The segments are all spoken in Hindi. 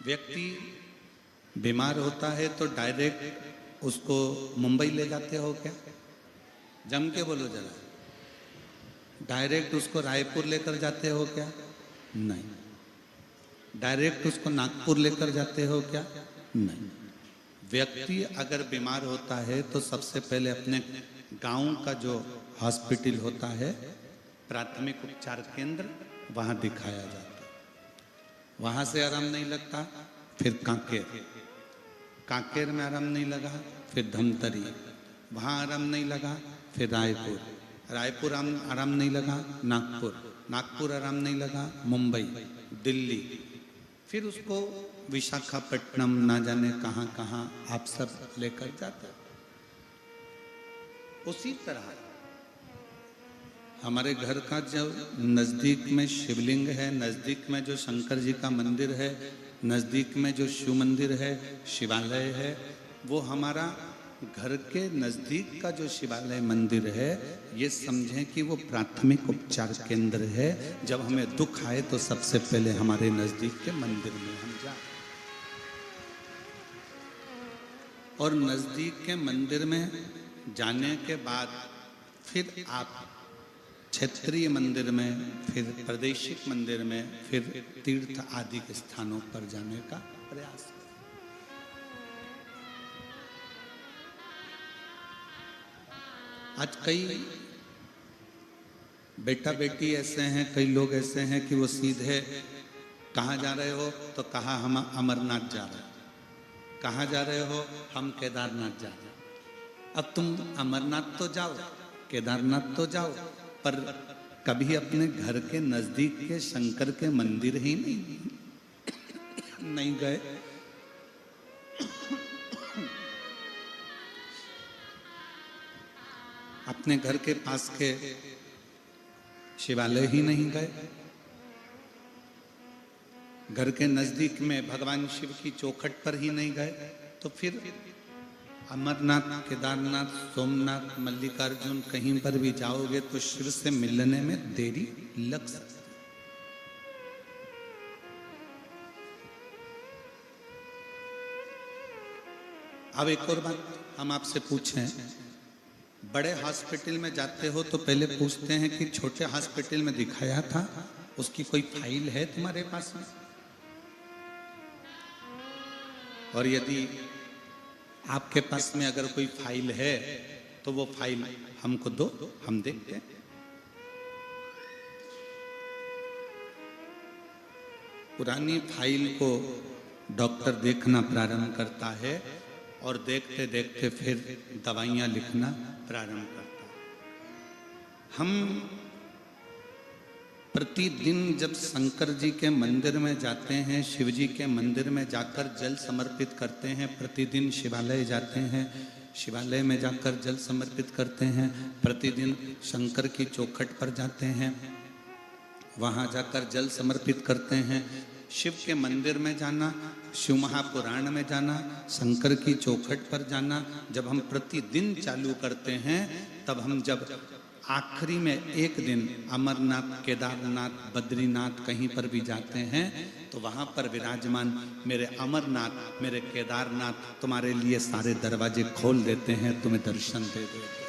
व्यक्ति बीमार होता है तो डायरेक्ट उसको मुंबई ले जाते हो क्या? जम के बोलो जरा। डायरेक्ट उसको रायपुर लेकर जाते हो क्या? नहीं। डायरेक्ट उसको नागपुर लेकर जाते हो क्या? नहीं। व्यक्ति अगर बीमार होता है तो सबसे पहले अपने गांव का जो हॉस्पिटल होता है, प्राथमिक उपचार केंद्र, वहां दिखाया जाता है। वहां से आराम नहीं लगता, फिर कांकेर, कांकेर में आराम नहीं लगा, फिर धमतरी, वहां आराम नहीं लगा, फिर रायपुर, रायपुर आराम नहीं लगा, नागपुर, नागपुर आराम नहीं लगा, मुंबई, दिल्ली, फिर उसको विशाखापट्टनम, ना जाने कहां कहां आप सब लेकर जाते। उसी तरह हमारे घर का जो नजदीक में शिवलिंग है, नजदीक में जो शंकर जी का मंदिर है, नजदीक में जो शिव मंदिर है, शिवालय है, वो हमारा घर के नजदीक का जो शिवालय मंदिर है, ये समझें कि वो प्राथमिक उपचार केंद्र है। जब हमें दुख आए तो सबसे पहले हमारे नजदीक के मंदिर में हम जाए। और नजदीक के मंदिर में जाने के बाद फिर आप क्षेत्रीय मंदिर में, फिर प्रादेशिक मंदिर में, फिर तीर्थ आदि के स्थानों पर जाने का प्रयास करें। आज कई बेटा बेटी ऐसे हैं, कई लोग ऐसे हैं कि वो सीधे कहाँ जा रहे हो तो कहा हम अमरनाथ जा रहे हैं, कहाँ जा रहे हो, हम केदारनाथ जा रहे हैं। अब तुम अमरनाथ तो जाओ, केदारनाथ तो जाओ, पर कभी अपने घर के नजदीक के शंकर के मंदिर ही नहीं गए। अपने घर के पास के शिवालय ही नहीं गए, घर के नजदीक में भगवान शिव की चौखट पर ही नहीं गए, तो फिर अमरनाथ, केदारनाथ, सोमनाथ, मल्लिकार्जुन कहीं पर भी जाओगे तो शिव से मिलने में देरी लग सकती। अब एक और बात हम आपसे पूछें, बड़े हॉस्पिटल में जाते हो तो पहले पूछते हैं कि छोटे हॉस्पिटल में दिखाया था, उसकी कोई फाइल है तुम्हारे पास में? और यदि आपके पास में अगर कोई फाइल है तो वो फाइल हमको दो, हम देखते हैं। पुरानी फाइल को डॉक्टर देखना प्रारंभ करता है और देखते देखते फिर दवाइयां लिखना प्रारंभ करता है। हम प्रतिदिन जब शंकर जी के मंदिर में जाते हैं, शिव जी के मंदिर में जाकर जल समर्पित करते हैं, प्रतिदिन शिवालय जाते हैं, शिवालय में जाकर जल समर्पित करते हैं, प्रतिदिन शंकर की चौखट पर जाते हैं, वहां जाकर जल समर्पित करते हैं। शिव के मंदिर में जाना, शिव महापुराण में जाना, शंकर की चौखट पर जाना, जब हम प्रतिदिन चालू करते हैं, तब हम जब आखिरी में एक दिन अमरनाथ, केदारनाथ, बद्रीनाथ कहीं पर भी जाते हैं तो वहां पर विराजमान मेरे अमरनाथ, मेरे केदारनाथ तुम्हारे लिए सारे दरवाजे खोल देते हैं, तुम्हें दर्शन दे देते हैं।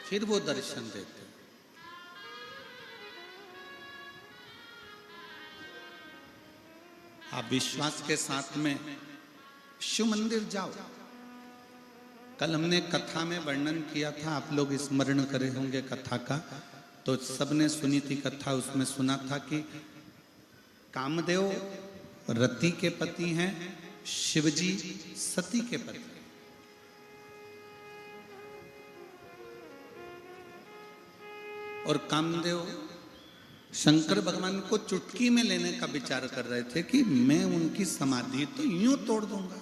फिर वो दर्शन देते हैं। आप विश्वास के साथ में शिव मंदिर जाओ। कल हमने कथा में वर्णन किया था, आप लोग स्मरण करे होंगे कथा का, तो सबने सुनी थी कथा। उसमें सुना था कि कामदेव रति के पति हैं, शिवजी सती के पति। और कामदेव शंकर भगवान को चुटकी में लेने का विचार कर रहे थे कि मैं उनकी समाधि तो यूं तोड़ दूंगा।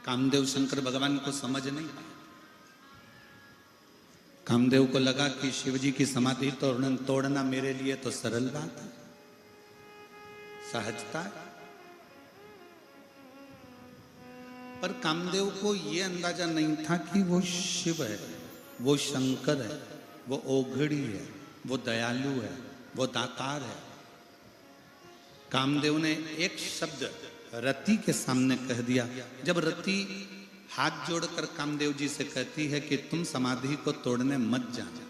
कामदेव शंकर भगवान को समझ नहीं पाए। कामदेव को लगा कि शिवजी की समाधि तोड़ना मेरे लिए तो सरल बात है, सहजता है। पर कामदेव को ये अंदाजा नहीं था कि वो शिव है, वो शंकर है, वो ओघड़ी है, वो दयालु है, वो दातार है। कामदेव ने एक शब्द रति के सामने कह दिया। जब रति हाथ जोड़कर कामदेव जी से कहती है कि तुम समाधि को तोड़ने मत जाना,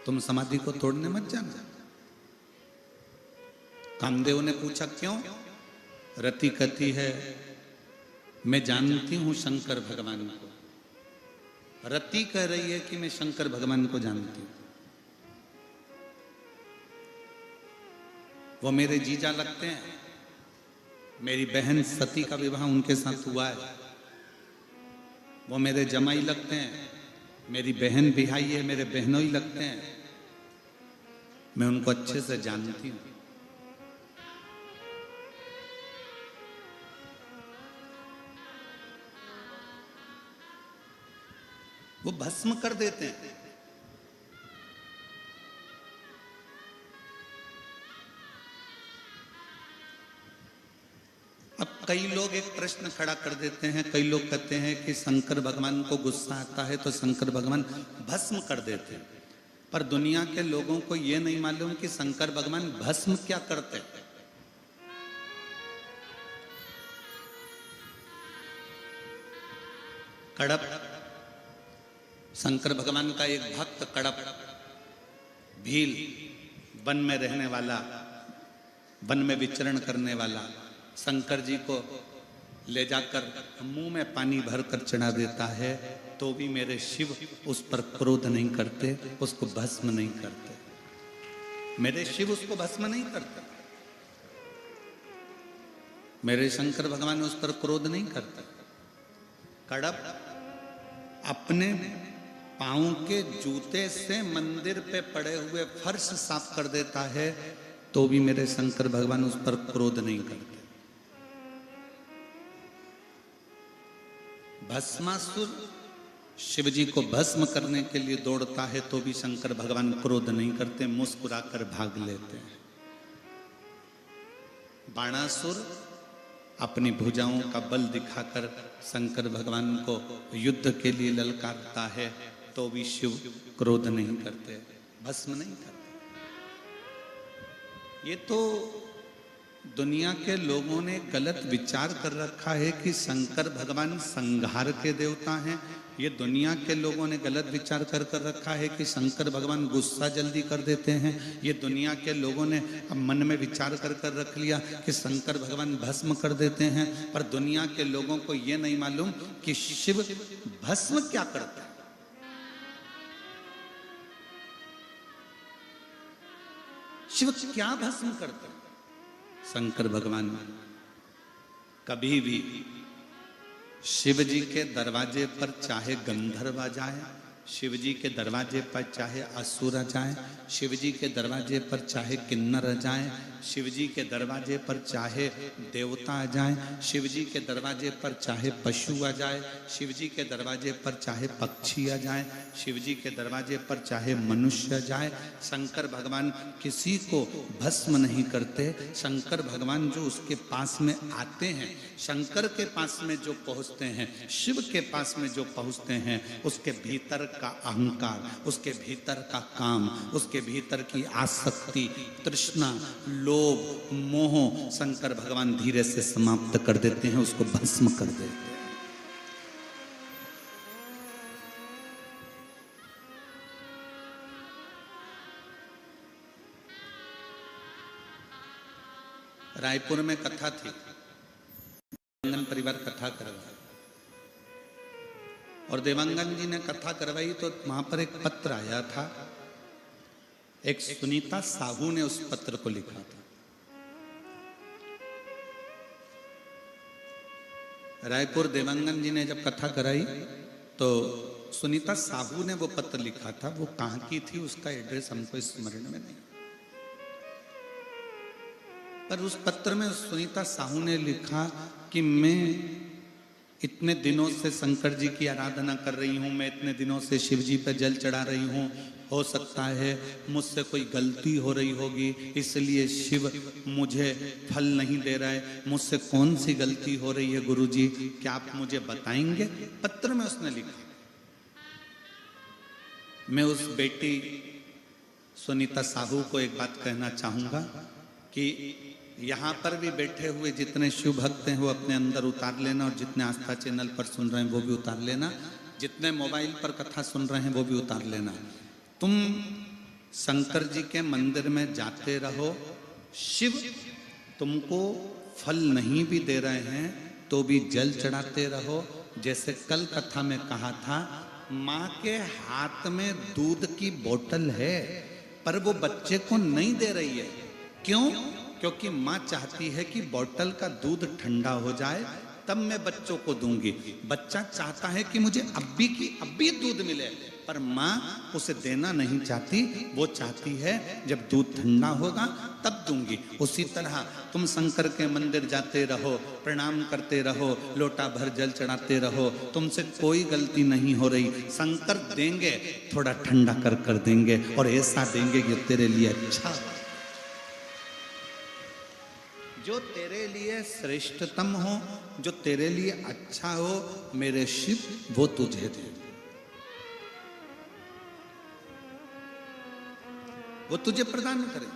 तुम समाधि को तोड़ने मत जाना। कामदेव ने पूछा क्यों? रति कहती है मैं जानती हूं शंकर भगवान को। रति कह रही है कि मैं शंकर भगवान को जानती हूं, वो मेरे जीजा लगते हैं, मेरी बहन सती का विवाह उनके साथ हुआ है, वो मेरे जमाई लगते हैं, मेरी बहन बिहाई है, मेरे बहनों ही लगते हैं, मैं उनको अच्छे से जानती हूं। वो भस्म कर देते हैं। अब कई लोग एक प्रश्न खड़ा कर देते हैं, कई लोग कहते हैं कि शंकर भगवान को गुस्सा आता है तो शंकर भगवान भस्म कर देते हैं। पर दुनिया के लोगों को यह नहीं मालूम कि शंकर भगवान भस्म क्या करते हैं। कड़प, शंकर भगवान का एक भक्त कड़प, भील, वन में रहने वाला, वन में विचरण करने वाला, शंकर जी को ले जाकर मुंह में पानी भरकर चढ़ा देता है तो भी मेरे शिव उस पर क्रोध नहीं करते, उसको भस्म नहीं करते। मेरे शिव उसको भस्म नहीं करते, मेरे शंकर भगवान उस पर क्रोध नहीं करते। कड़प अपने पांव के जूते से मंदिर पे पड़े हुए फर्श साफ कर देता है तो भी मेरे शंकर भगवान उस पर क्रोध नहीं करते। भस्मासुर शिवजी को भस्म करने के लिए दौड़ता है तो भी शंकर भगवान क्रोध नहीं करते, मुस्कुराकर भाग लेते हैं। बाणासुर अपनी भुजाओं का बल दिखाकर शंकर भगवान को युद्ध के लिए ललकारता है तो भी शिव क्रोध नहीं करते, भस्म नहीं करते। ये तो दुनिया के लोगों ने गलत विचार कर रखा है कि शंकर भगवान संहार के देवता हैं। ये दुनिया के लोगों ने गलत विचार कर रखा है कि शंकर भगवान गुस्सा जल्दी कर देते हैं। ये दुनिया के लोगों ने अब मन में विचार कर रख लिया कि शंकर भगवान भस्म कर देते हैं। पर दुनिया के लोगों को ये नहीं मालूम कि शिव भस्म क्या करता है। शिव क्या भस्म करता है? शंकर भगवान कभी भी शिव जी के दरवाजे पर चाहे गंधर्व आ जाए, शिव जी के दरवाजे पर चाहे असुर आ जाए, शिव जी के दरवाजे पर चाहे किन्नर आ जाए, शिव जी के दरवाजे पर चाहे देवता आ जाए, शिव जी के दरवाजे पर चाहे पशु आ जाए, शिव जी के दरवाजे पर चाहे पक्षी आ जाए, शिव जी के दरवाजे पर चाहे मनुष्य आ जाए, शंकर भगवान किसी को भस्म नहीं करते। शंकर भगवान जो उसके पास में आते हैं, शंकर के पास में जो पहुंचते हैं, शिव के पास में जो पहुंचते हैं, उसके भीतर का अहंकार, उसके भीतर का काम, उसके भीतर की आसक्ति, तृष्णा, लोभ, मोह शंकर भगवान धीरे से समाप्त कर देते हैं, उसको भस्म कर देते हैं। रायपुर में कथा थी, देवांगन परिवार कथा करवाई और देवांगन जी ने कथा करवाई तो वहां पर एक पत्र आया था। एक सुनीता साहू ने उस पत्र को लिखा था। रायपुर देवांगन जी ने जब कथा कराई तो सुनीता साहू ने वो पत्र लिखा था। वो कहां की थी उसका एड्रेस हमको स्मरण में नहीं, पर उस पत्र में सुनीता साहू ने लिखा कि मैं इतने दिनों से शंकर जी की आराधना कर रही हूँ, मैं इतने दिनों से शिव जी पर जल चढ़ा रही हूँ हो सकता है मुझसे कोई गलती हो रही होगी, इसलिए शिव मुझे फल नहीं दे रहा है। मुझसे कौन सी गलती हो रही है गुरुजी, क्या आप मुझे बताएंगे? पत्र में उसने लिखा। मैं उस बेटी सुनीता साहू को एक बात कहना चाहूंगा कि यहाँ पर भी बैठे हुए जितने शिव भक्त हैं वो अपने अंदर उतार लेना, और जितने आस्था चैनल पर सुन रहे हैं वो भी उतार लेना, जितने मोबाइल पर कथा सुन रहे हैं वो भी उतार लेना। तुम शंकर जी के मंदिर में जाते रहो, शिव तुमको फल नहीं भी दे रहे हैं तो भी जल चढ़ाते रहो। जैसे कल कथा में कहा था, माँ के हाथ में दूध की बोतल है पर वो बच्चे को नहीं दे रही है। क्यों? क्योंकि माँ चाहती है कि बोतल का दूध ठंडा हो जाए तब मैं बच्चों को दूंगी। बच्चा चाहता है कि मुझे अभी दूध मिले, पर माँ उसे देना नहीं चाहती, वो चाहती है जब दूध ठंडा होगा तब दूंगी। उसी तरह तुम शंकर के मंदिर जाते रहो, प्रणाम करते रहो, लोटा भर जल चढ़ाते रहो, तुमसे कोई गलती नहीं हो रही। शंकर देंगे, थोड़ा ठंडा कर कर देंगे, और ऐसा देंगे कि तेरे लिए अच्छा, जो तेरे लिए श्रेष्ठतम हो, जो तेरे लिए अच्छा हो, मेरे शिव वो तुझे दे, वो तुझे प्रदान करे।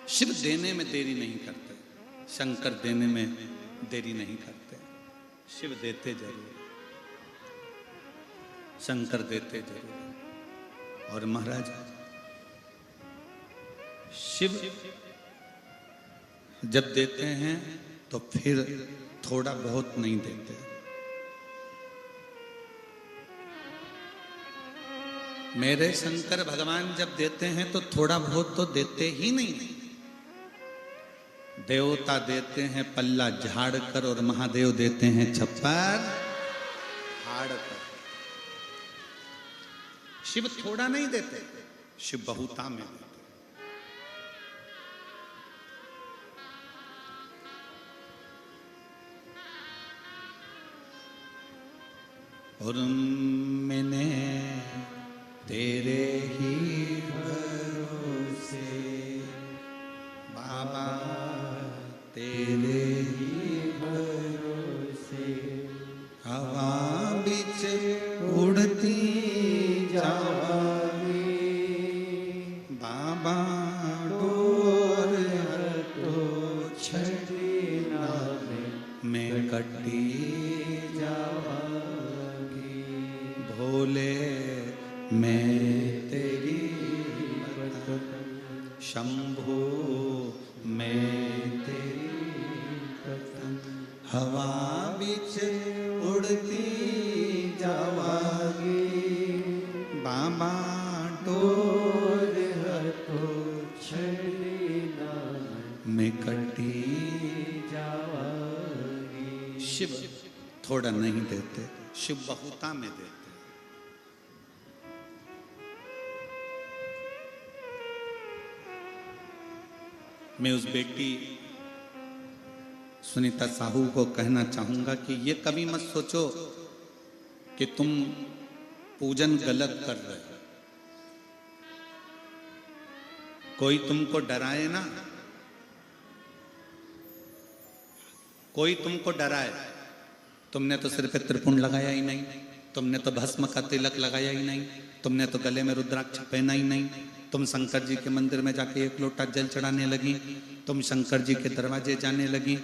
शिव देने में देरी नहीं करते, शंकर देने में देरी नहीं करते। शिव देते जरूर, शंकर देते जरूर। और महाराज शिव जब देते हैं तो फिर थोड़ा बहुत नहीं देते। मेरे शंकर भगवान जब देते हैं तो थोड़ा बहुत तो देते ही नहीं। देवता देते हैं पल्ला झाड़ कर, और महादेव देते हैं छप्पर फाड़ कर। शिव थोड़ा नहीं देते, शिव बहुता में देते। और मैंने तेरे ही भरोसे बाबा, तेरे ही भरोसे हवा बीच उड़ती जावागी बाबा, डोर तो छड़ना मैं कटी जावागी भोले, मैं तेरी शंभो, मैं तेरी हवा बीच उड़ती जावागी बाबा, डोर तो छड़ना मैं कटी जावागी। शिव थोड़ा नहीं देते, शिव बहुता में देते। मैं उस बेटी सुनीता साहू को कहना चाहूंगा कि ये कभी मत सोचो कि तुम पूजन गलत कर रहे हो। कोई तुमको डराए ना, कोई तुमको डराए, तुमने तो सिर पे त्रिपुंड लगाया ही नहीं, तुमने तो भस्म का तिलक लगाया ही नहीं, तुमने तो गले में रुद्राक्ष पहना ही नहीं, तुम शंकर जी के मंदिर में जाके एक लोटा जल चढ़ाने लगी, तुम शंकर जी के दरवाजे जाने लगी,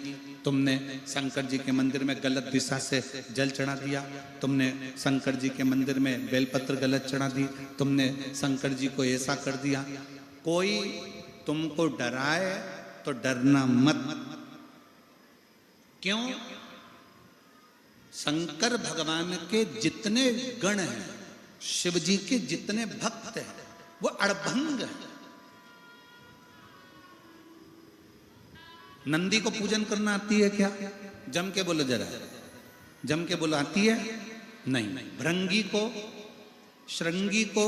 तुमने शंकर जी के मंदिर में गलत दिशा से जल चढ़ा दिया, तुमने शंकर जी के मंदिर में बेलपत्र गलत चढ़ा दी, तुमने शंकर जी को ऐसा कर दिया। कोई तुमको डराए तो डरना मत। क्यों? शंकर भगवान के जितने गण हैं, शिव जी के जितने भक्त हैं, वो अड़भंग है। नंदी को पूजन करना आती है क्या? जम के बोलो जरा, जम के बोलो आती है? नहीं। भृंगी को, श्रृंगी को,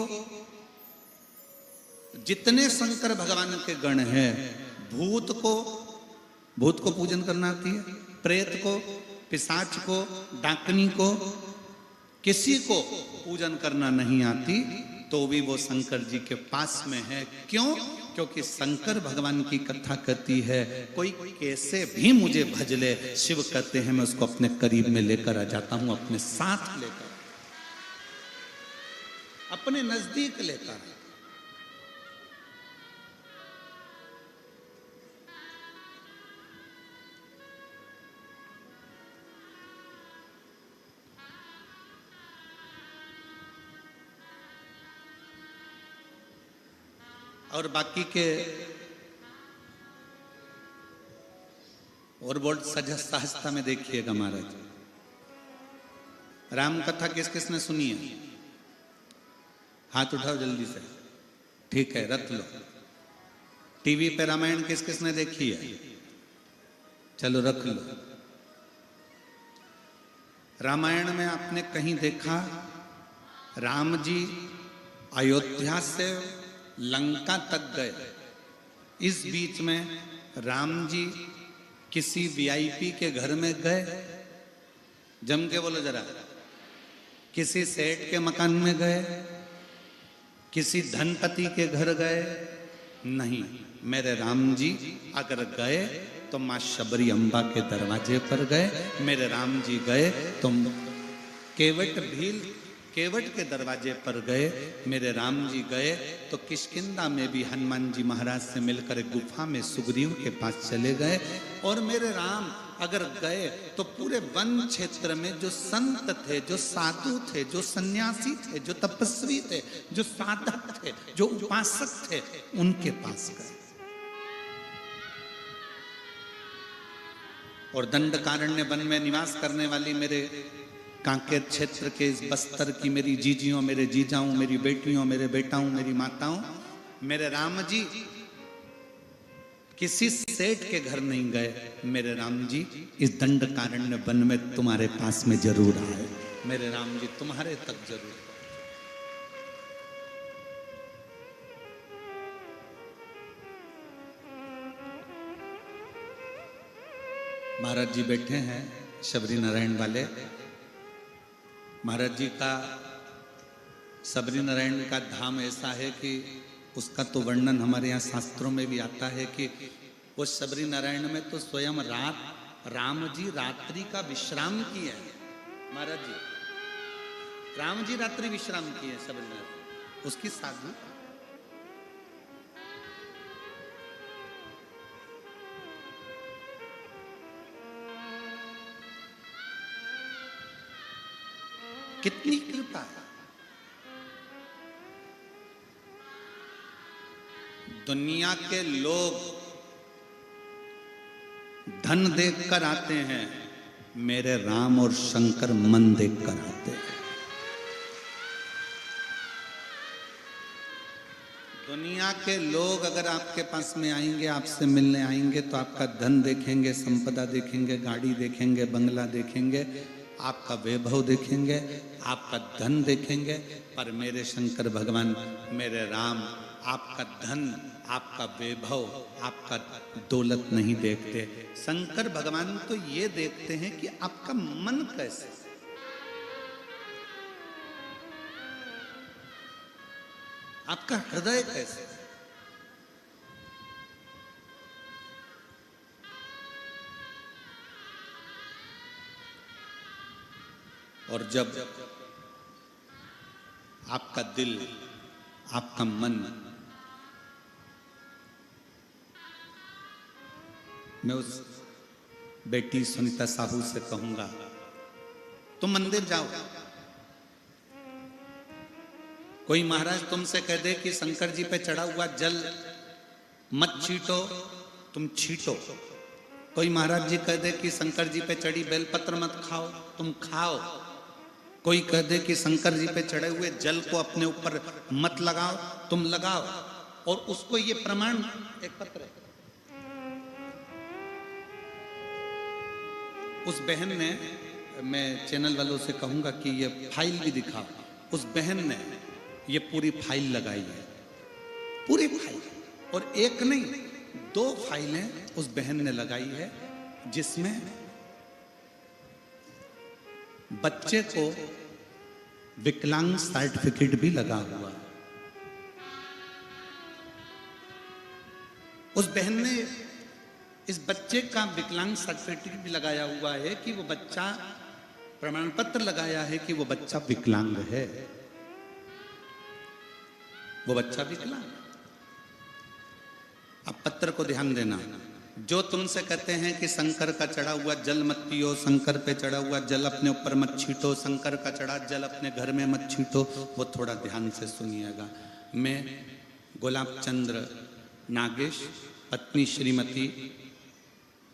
जितने शंकर भगवान के गण हैं, भूत को, भूत को पूजन करना आती है? प्रेत को, पिशाच को, डाकनी को, किसी को पूजन करना नहीं आती, तो भी वो शंकर जी के पास में है। क्यों? क्योंकि शंकर भगवान की कथा कहती है, कोई कैसे भी मुझे भज ले, शिव कहते हैं मैं उसको अपने करीब में लेकर आ जाता हूं, अपने साथ लेकर, अपने नजदीक लेकर। और बाकी के और बोर्ड सहजता में देखिएगा महाराज, राम कथा किस किसने सुनी है? हाथ उठाओ जल्दी से। ठीक है, रख लो। टीवी पे रामायण किस किसने देखी है? चलो रख लो। रामायण में आपने कहीं देखा राम जी अयोध्या से लंका तक गए, इस बीच में राम जी किसी वीआईपी के घर में गए? जम के बोलो जरा। किसी सेठ के मकान में गए? किसी धनपति के घर गए? नहीं। मेरे राम जी अगर गए तो मां शबरी अम्बा के दरवाजे पर गए। मेरे राम जी गए तो केवट के दरवाजे पर गए। मेरे राम जी गए तो किष्किंधा में भी हनुमान जी महाराज से मिलकर गुफा में सुग्रीव के पास चले गए। और मेरे राम अगर गए तो पूरे वन क्षेत्र में जो संत थे, जो साधु थे, जो सन्यासी थे, जो तपस्वी थे, जो साधक थे, जो उपासक थे, उनके पास गए। और दंडकारण्य वन में निवास करने वाली मेरे कांकेर क्षेत्र के इस बस्तर की मेरी जीजियों, मेरे जीजाओं, मेरी बेटियों, मेरे बेटाओं, मेरी माताओं, मेरे राम जी किसी सेठ के घर नहीं गए। मेरे राम जी इस दंडकारण्य वन में तुम्हारे पास में जरूर आए। मेरे राम जी तुम्हारे तक जरूर। महाराज जी बैठे हैं शबरी नारायण वाले। महाराज जी का शबरी नारायण का धाम ऐसा है कि उसका तो वर्णन हमारे यहाँ शास्त्रों में भी आता है कि वो शबरी नारायण में तो स्वयं राम जी रात्रि का विश्राम किए हैं। महाराज जी राम जी रात्रि विश्राम किए शबरी नारायण, उसकी साधु। कितनी कृपा है। दुनिया के लोग धन देखकर आते हैं, मेरे राम और शंकर मन देखकर आते हैं। दुनिया के लोग अगर आपके पास में आएंगे, आपसे मिलने आएंगे, तो आपका धन देखेंगे, संपदा देखेंगे, गाड़ी देखेंगे, बंगला देखेंगे, आपका वैभव देखेंगे, आपका धन देखेंगे। पर मेरे शंकर भगवान, मेरे राम आपका धन, आपका वैभव, आपका दौलत नहीं देखते। शंकर भगवान तो ये देखते हैं कि आपका मन कैसे, आपका हृदय कैसे। और जब आपका दिल, आपका मन, मैं उस बेटी सुनीता साहू से कहूंगा, तुम मंदिर जाओ। कोई महाराज तुमसे कह दे कि शंकर जी पे चढ़ा हुआ जल मत छीटो, तुम छीटो। कोई महाराज जी कह दे कि शंकर जी पे चढ़ी बेलपत्र मत खाओ, तुम खाओ। कोई कह दे कि शंकर जी पे चढ़े हुए जल को अपने ऊपर मत लगाओ, तुम लगाओ। और उसको ये प्रमाण, एक पत्र है, उस बहन ने, मैं चैनल वालों से कहूंगा कि ये फाइल भी दिखाओ। उस बहन ने ये पूरी फाइल लगाई है, पूरी फाइल। और एक नहीं, 2 फाइलें उस बहन ने लगाई है, जिसमें बच्चे को विकलांग सर्टिफिकेट भी लगा हुआ है। उस बहन ने इस बच्चे का विकलांग सर्टिफिकेट भी लगाया हुआ है कि वो बच्चा, प्रमाण पत्र लगाया है कि वो बच्चा विकलांग है, वो बच्चा विकलांग। अब पत्र को ध्यान देना, जो तुमसे कहते हैं कि शंकर का चढ़ा हुआ जल मत पियो, शंकर पे चढ़ा हुआ जल अपने ऊपर मत छींटो, शंकर का चढ़ा जल अपने घर में मत छींटो, वो थोड़ा ध्यान से सुनिएगा। मैं गुलाब चंद्र नागेश, पत्नी श्रीमती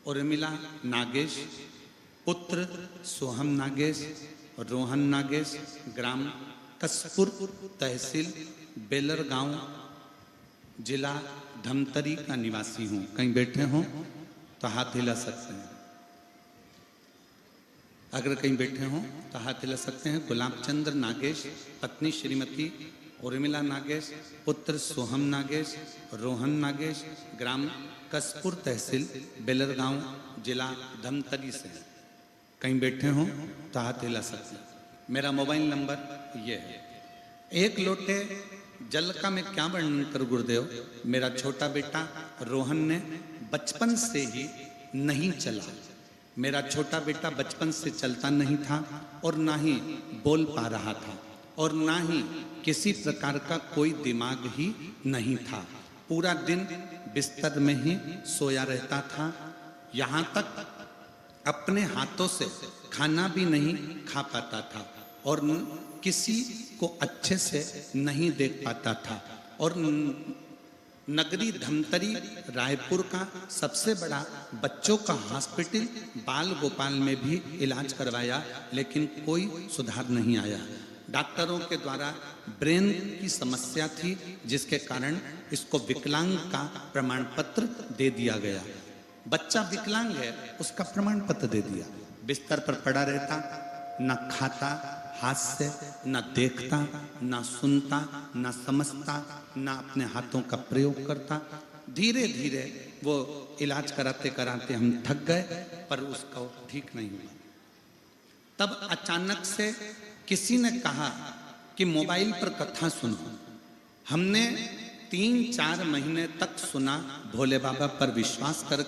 उर्मिला नागेश, पुत्र सोहम नागेश, रोहन नागेश, ग्राम कसपुर, तहसील बेलर गांव, जिला धमतरी का निवासी हूं। कहीं बैठे हों तो हाथ हिला सकते हैं, अगर कहीं बैठे हों तो हाथ हिला सकते हैं। गुलाब चंद्र नागेश, पत्नी श्रीमती उर्मिला नागेश, पुत्र सोहम नागेश, रोहन नागेश, ग्राम कसपुर, तहसील बेलर गांव, जिला धमतरी से। कहीं बैठे हों तो हाथ हिला सकते हैं। मेरा मोबाइल नंबर ये है। एक लोटे जल का मैं क्या वर्णन करूं गुरुदेव। मेरा छोटा बेटा रोहन ने बचपन से ही नहीं चला। मेरा छोटा बेटा बचपन से चलता नहीं था और ना ही बोल पा रहा था और ना ही किसी प्रकार का कोई दिमाग ही नहीं था। पूरा दिन बिस्तर में ही सोया रहता था। यहाँ तक अपने हाथों से खाना भी नहीं खा पाता था और किसी को अच्छे से नहीं देख पाता था। और नगरी धमतरी रायपुर का सबसे बड़ा बच्चों का हॉस्पिटल बाल गोपाल में भी इलाज करवाया, लेकिन कोई सुधार नहीं आया। डॉक्टरों के द्वारा ब्रेन की समस्या थी, जिसके कारण इसको विकलांग का प्रमाण पत्र दे दिया गया। बच्चा विकलांग है, उसका प्रमाण पत्र दे दिया। बिस्तर पर पड़ा रहता, न खाता हाथ से, न देखता, न सुनता, न समझता, न अपने हाथों का प्रयोग करता। धीरे धीरे वो इलाज कराते कराते हम थक गए, पर उसका ठीक नहीं हुआ। तब अचानक से किसी ने कहा कि मोबाइल पर कथा सुनो। हमने 3-4 महीने तक सुना, भोले बाबा पर विश्वास कर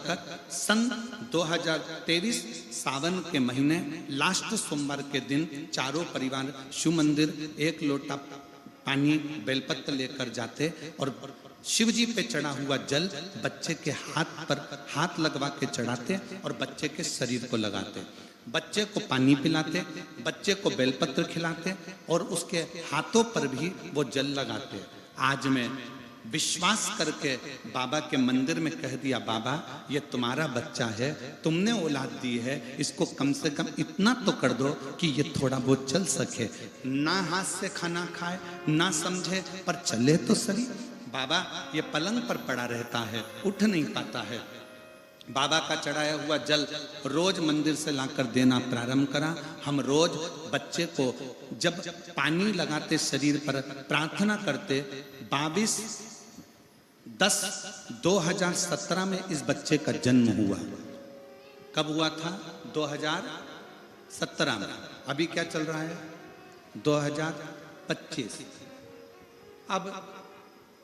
सन 2023 सावन के महीने लास्ट सोमवार के दिन चारों परिवार शिव मंदिर एक लोटा पानी बेलपत्र लेकर जाते और शिव जी पे चढ़ा हुआ जल बच्चे के हाथ पर हाथ लगवा के चढ़ाते और बच्चे के शरीर को लगाते। बच्चे को पानी पिलाते, बच्चे को बेलपत्र खिलाते और उसके हाथों पर भी वो जल लगाते। आज मैं विश्वास करके बाबा के मंदिर में कह दिया, बाबा ये तुम्हारा बच्चा है, तुमने औलाद दी है, इसको कम से कम इतना तो कर दो कि ये थोड़ा बहुत चल सके। ना हाथ से खाना खाए, ना समझे, पर चले तो सही। बाबा ये पलंग पर पड़ा रहता है, उठ नहीं पाता है। बाबा का चढ़ाया हुआ जल रोज मंदिर से लाकर देना प्रारंभ करा। हम रोज बच्चे को जब पानी लगाते शरीर पर प्रार्थना करते। 22/10/2017 में इस बच्चे का जन्म हुआ। कब हुआ था? 2017 में। अभी क्या चल रहा है? 2025। अब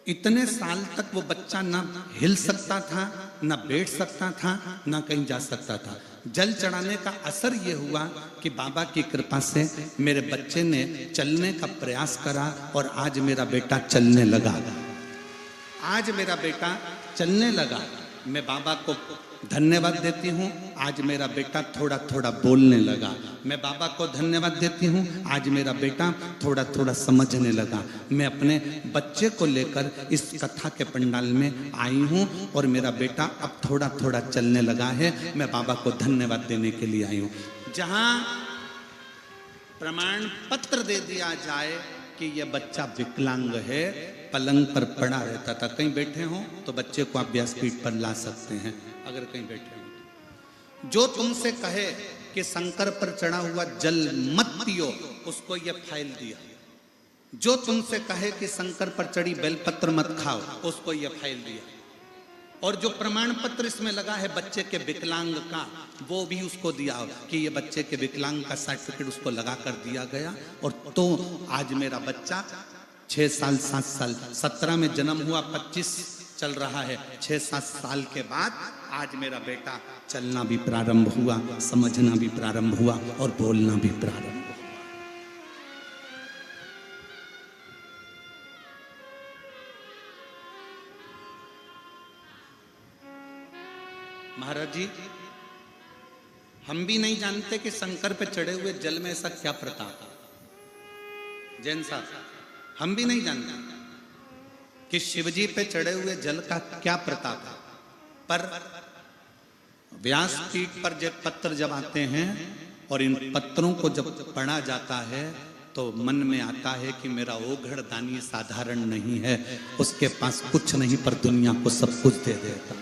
इतने साल तक वो बच्चा ना हिल सकता था, ना बैठ सकता था, ना कहीं जा सकता था। जल चढ़ाने का असर ये हुआ कि बाबा की कृपा से मेरे बच्चे ने चलने का प्रयास करा और आज मेरा बेटा चलने लगा। आज मेरा बेटा चलने लगा। मैं बाबा को धन्यवाद देती हूँ, आज मेरा बेटा थोड़ा थोड़ा बोलने लगा। मैं बाबा को धन्यवाद देती हूँ, आज मेरा बेटा थोड़ा थोड़ा समझने लगा। मैं अपने बच्चे को लेकर इस कथा के पंडाल में आई हूँ और मेरा बेटा अब थोड़ा थोड़ा चलने लगा है। मैं बाबा को धन्यवाद देने के लिए आई हूँ। जहाँ प्रमाण पत्र दे दिया जाए कि यह बच्चा विकलांग है, पलंग पर पड़ा रहता था। कहीं बैठे हो तो बच्चे को आप व्यासपीठ पर ला सकते हैं, अगर कहीं बैठे हो। जो तुमसे कहे कि शंकर पर चढ़ा हुआ जल मत पियो, उसको यह फाइल दिया। जो तुमसे कहे कि शंकर पर चढ़ी बेलपत्र मत खाओ, उसको यह फाइल दिया। और जो प्रमाण पत्र इसमें लगा है बच्चे के विकलांग का, वो भी उसको दिया कि ये बच्चे के विकलांग का सर्टिफिकेट उसको लगा कर दिया गया। और तो आज मेरा बच्चा 6 साल 7 साल 17 में जन्म हुआ, 25 चल रहा है, 6-7 साल के बाद आज मेरा बेटा चलना भी प्रारंभ हुआ, समझना भी प्रारंभ हुआ और बोलना भी प्रारंभ हुआ। महाराज जी, हम भी नहीं जानते कि शंकर पे चढ़े हुए जल में ऐसा क्या प्रताप है। जैन साहब, हम भी नहीं जानते कि शिवजी पे चढ़े हुए जल का क्या प्रताप है। पर व्यासपीठ पर जब पत्र जब आते हैं और इन पत्रों को जब पढ़ा जाता है तो मन में आता है कि मेरा ओघड़ दानी साधारण नहीं है, उसके पास कुछ नहीं पर दुनिया को सब कुछ दे देता।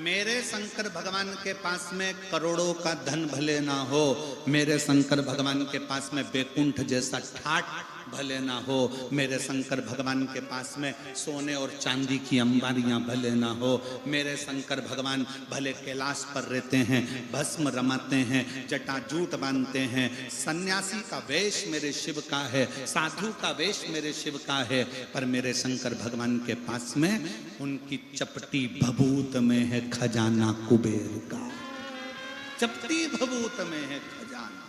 मेरे शंकर भगवान के पास में करोड़ों का धन भले ना हो, मेरे शंकर भगवान के पास में बैकुंठ जैसा ठाट भले ना हो, मेरे शंकर भगवान के पास में सोने और चांदी की अंबारियां भले ना हो, मेरे शंकर भगवान भले कैलाश पर रहते हैं, भस्म रमाते हैं, जटाजूट बांधते हैं, सन्यासी का वेश मेरे शिव का है, साधु का वेश मेरे शिव का है, पर मेरे शंकर भगवान के पास में उनकी चपटी भभूत में है खजाना कुबेर का। चपटी भभूत में है खजाना।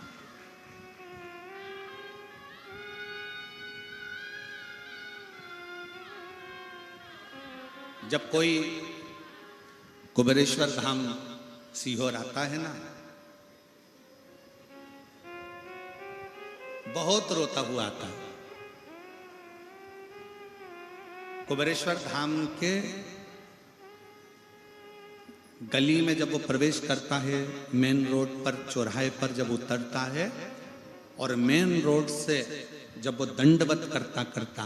जब कोई कुबेरेश्वर धाम सीहोर आता है ना, बहुत रोता हुआ आता है। कुबेरेश्वर धाम के गली में जब वो प्रवेश करता है, मेन रोड पर चौराहे पर जब उतरता है और मेन रोड से जब वो दंडवत करता करता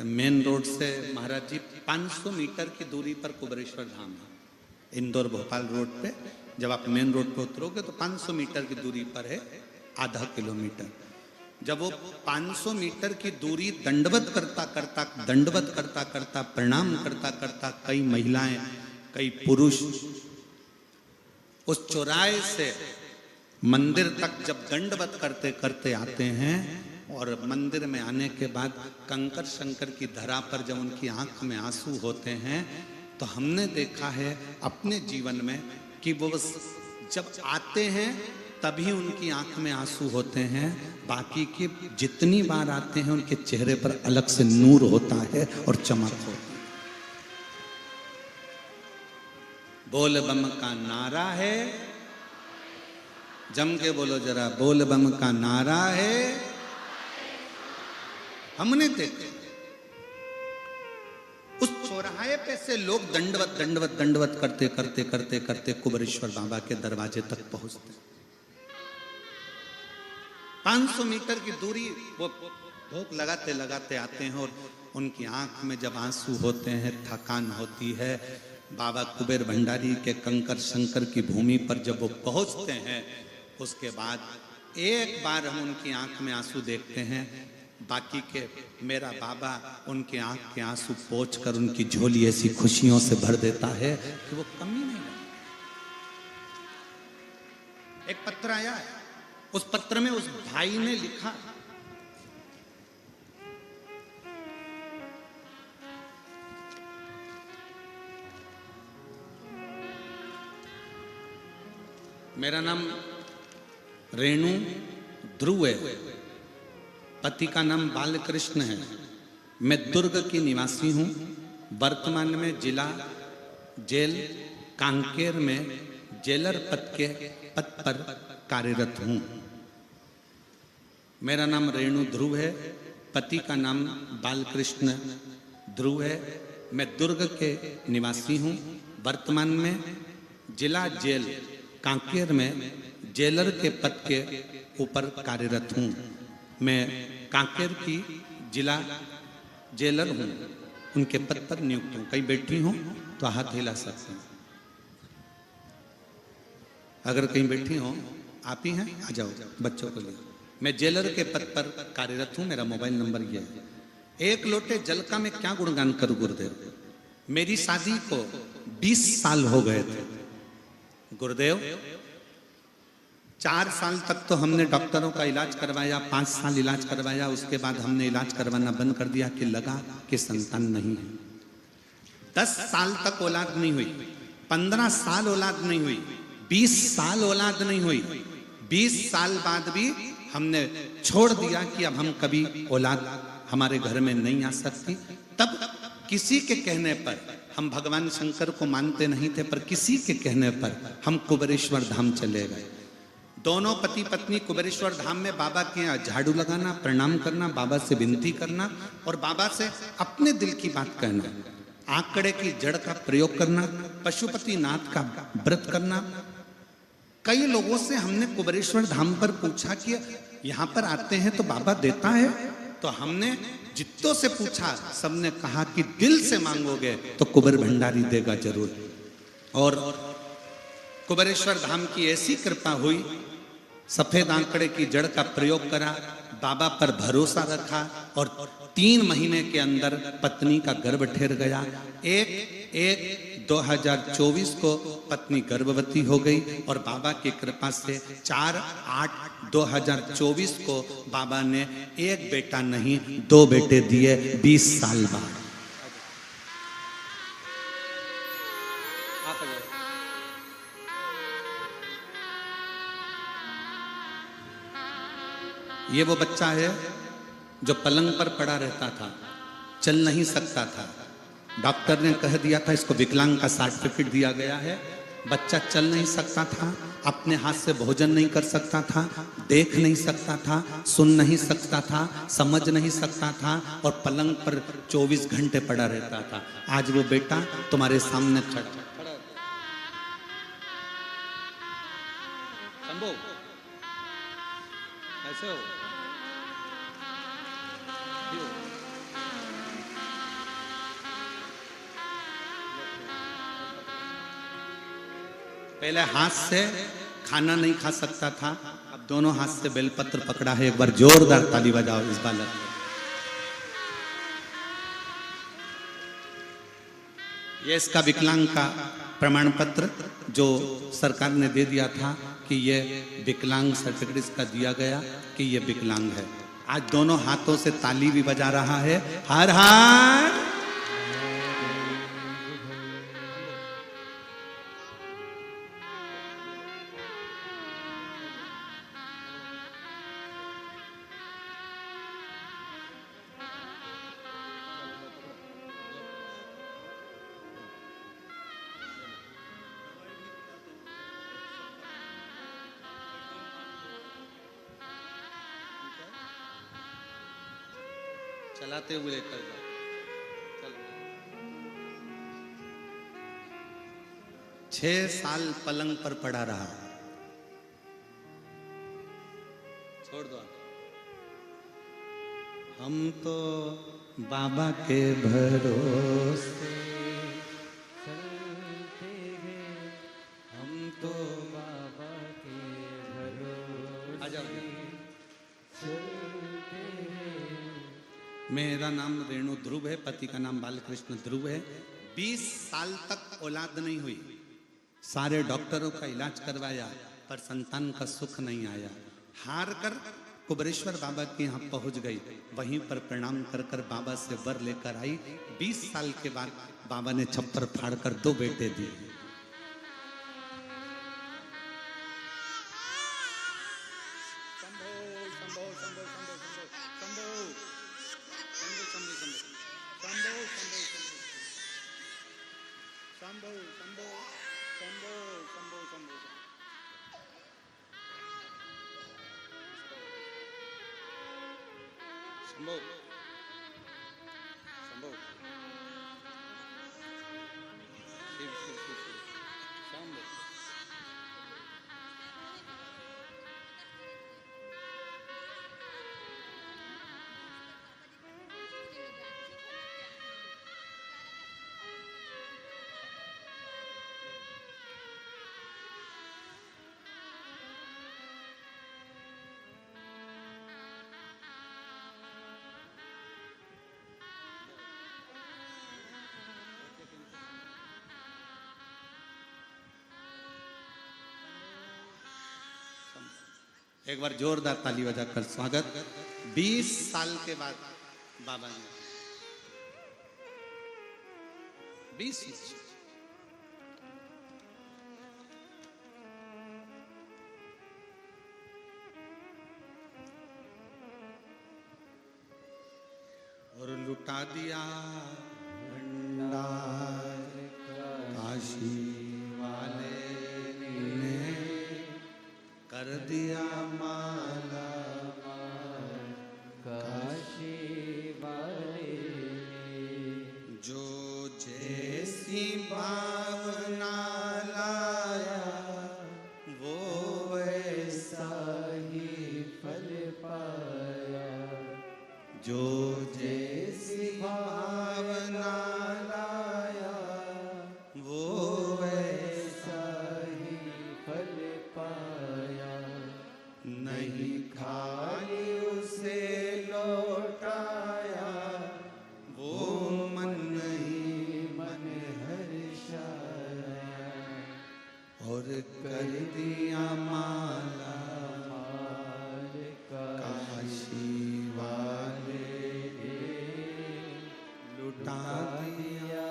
मेन रोड से महाराज जी 500 मीटर की दूरी पर कुबेरेश्वर धाम है। इंदौर भोपाल रोड पे जब आप मेन रोड पे उतरोगे तो 500 मीटर की दूरी पर है, आधा किलोमीटर। जब वो 500 मीटर की दूरी दंडवत करता प्रणाम करता कई महिलाएं कई पुरुष उस चौराहे से मंदिर तक जब दंडवत करते करते आते हैं और मंदिर में आने के बाद कंकर शंकर की धरा पर जब उनकी आंख में आंसू होते हैं तो हमने देखा है अपने जीवन में कि वो जब आते हैं तभी उनकी आंख में आंसू होते हैं, बाकी की जितनी बार आते हैं उनके चेहरे पर अलग से नूर होता है और चमक होती है। बोल बम का नारा है, जम के बोलो जरा, बोल बम का नारा है। हमने देखा उस चौराहे पे से लोग दंडवत करते कुबेरेश्वर बाबा के दरवाजे तक पहुंचते। 500 मीटर की दूरी वो भोग लगाते आते हैं और उनकी आंख में जब आंसू होते हैं, थकान होती है, बाबा कुबेर भंडारी के कंकर शंकर की भूमि पर जब वो पहुंचते हैं, उसके बाद एक बार हम उनकी आंख में आंसू देखते हैं, बाकी के मेरा बाबा उनके आंख के आंसू पोंछ कर उनकी झोली ऐसी खुशियों से भर देता है कि वो कमी नहीं रहती। एक पत्र आया है, उस पत्र में उस भाई ने लिखा, मेरा नाम रेणु ध्रुव है, पति का नाम बालकृष्ण है, मैं दुर्ग की निवासी हूं, वर्तमान में जिला जेल कांकेर में जेलर पद पर कार्यरत हूं। मेरा नाम रेणु ध्रुव है, पति का नाम बालकृष्ण ध्रुव है, मैं दुर्ग के निवासी हूं, वर्तमान में जिला जेल कांकेर में जेलर के पद के ऊपर कार्यरत हूं। मैं कांकेर की जिला जेलर हूं, उनके पद पर नियुक्त हूं। कहीं बैठी हूं तो हाथ हिला सकते हैं, अगर कहीं बैठी हो आप ही हैं, आ जाओ, बच्चों को लिए मैं जेलर के पद पर कार्यरत हूं, मेरा मोबाइल नंबर ये है। एक लोटे जल का मैं क्या गुणगान करूं गुरुदेव। मेरी शादी को 20 साल हो गए थे गुरुदेव। 4 साल तक तो हमने डॉक्टरों का इलाज करवाया, 5 साल इलाज करवाया, उसके बाद हमने इलाज करवाना बंद कर दिया कि लगा कि संतान नहीं है। 10 साल तक औलाद नहीं हुई, 15 साल औलाद नहीं हुई, 20 साल औलाद नहीं हुई। 20 साल बाद भी हमने छोड़ दिया कि अब हम कभी औलाद हमारे घर में नहीं आ सकती। तब किसी के कहने पर, हम भगवान शंकर को मानते नहीं थे, पर किसी के कहने पर हम कुबेरेश्वर धाम चले गए। दोनों पति पत्नी कुबेरेश्वर धाम में बाबा के यहाँ झाड़ू लगाना, प्रणाम करना, बाबा से विनती करना और बाबा से अपने दिल की बात कहना, आंकड़े की जड़ का प्रयोग करना, पशुपति नाथ का व्रत करना। कई लोगों से हमने कुबेरेश्वर धाम पर पूछा कि यहाँ पर आते हैं तो बाबा देता है, तो हमने जितनों से पूछा सबने कहा कि दिल से मांगोगे तो कुबेर भंडारी देगा जरूर। और कुबेरेश्वर धाम की ऐसी कृपा हुई, सफेद आंकड़े की जड़ का प्रयोग करा, बाबा पर भरोसा रखा और 3 महीने के अंदर पत्नी का गर्भ ठहर गया। 1/1/2024 को पत्नी गर्भवती हो गई और बाबा की कृपा से 4/8/2024 को बाबा ने 1 बेटा नहीं 2 बेटे दिए 20 साल बाद। ये वो बच्चा है जो पलंग पर पड़ा रहता था, चल नहीं सकता था। डॉक्टर ने कह दिया था इसको विकलांग का सर्टिफिकेट दिया गया है। बच्चा चल नहीं सकता था, अपने हाथ से भोजन नहीं कर सकता था, देख नहीं सकता था, सुन नहीं सकता था, समझ नहीं सकता था और पलंग पर 24 घंटे पड़ा रहता था। आज वो बेटा तुम्हारे सामने खड़ा। शंभू कैसे हो? पहले हाथ से खाना नहीं खा सकता था, अब दोनों हाथ से बेलपत्र पकड़ा है। एक बार जोरदार ताली बजाओ इस बालक। ये इसका विकलांग का प्रमाण पत्र जो सरकार ने दे दिया था कि ये विकलांग सर्टिफिकेट इसका दिया गया कि ये विकलांग है। आज दोनों हाथों से ताली भी बजा रहा है। हर हर चलाते हुए लेकर जाओ। चलो 6 साल पलंग पर पड़ा रहा, छोड़ दो। हम तो बाबा के भरोसे चलते हैं, हम तो बाबा के भरोसे आ जाओ। मेरा नाम रेणु ध्रुव है, पति का नाम बालकृष्ण ध्रुव है। 20 साल तक औलाद नहीं हुई, सारे डॉक्टरों का इलाज करवाया पर संतान का सुख नहीं आया। हार कर कुबेरेश्वर बाबा के यहाँ पहुंच गई, वहीं पर प्रणाम कर कर बाबा से वर लेकर आई। 20 साल के बाद बाबा ने छप्पर फाड़ कर 2 बेटे दिए। शंभो शंभो शिव शिव शिव शंभो। एक बार जोरदार ताली बजाकर स्वागत। 20 साल के बाद बाबा ने 20 और लुटा दिया भंडार काशी वाले ने, कर दिया माला काशी वाले जो जैसी भावना लाया वो वैसा ही फल पाया। जो जैसी भावना लाया वो वैसा ही फल पाया। नहीं खाली उसे लौटाया, वो मन नहीं मन हर्षाया। और कर दिया माला माल काशी वाले लुटा दिया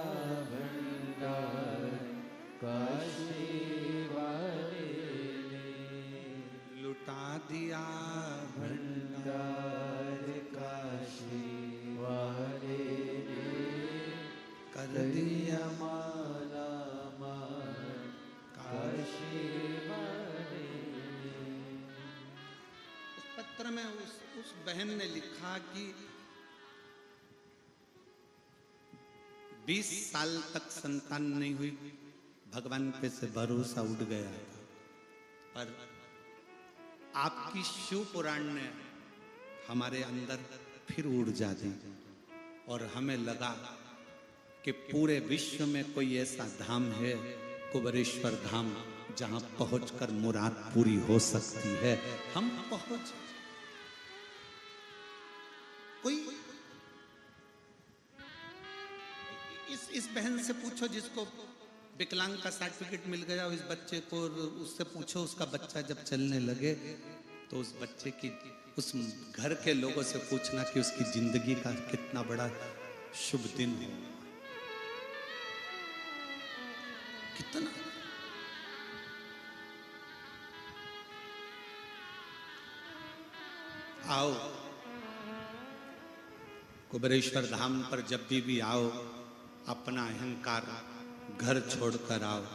भंडार काशी वाले लुटा दिया भंडार काशी वाले कर दिया माला माल काशी वाले। उस पत्र में उस बहन ने लिखा कि 20 साल तक संतान नहीं हुई, भगवान पे से भरोसा उठ गया था, पर आपकी शिव पुराण ने हमारे अंदर फिर ऊर्जा दी और हमें लगा कि पूरे विश्व में कोई ऐसा धाम है, कुबेरेश्वर धाम, जहां पहुंचकर मुराद पूरी हो सकती है। हम पहुंच कोई इस बहन से पूछो जिसको विकलांग का सर्टिफिकेट मिल गया, इस बच्चे को उससे पूछो, उसका बच्चा जब चलने लगे तो उस बच्चे की, उस घर के लोगों से पूछना कि उसकी जिंदगी का कितना बड़ा शुभ दिन है। कितना आओ कुबेरेश्वर धाम पर जब भी आओ, अपना अहंकार घर छोड़कर आओ,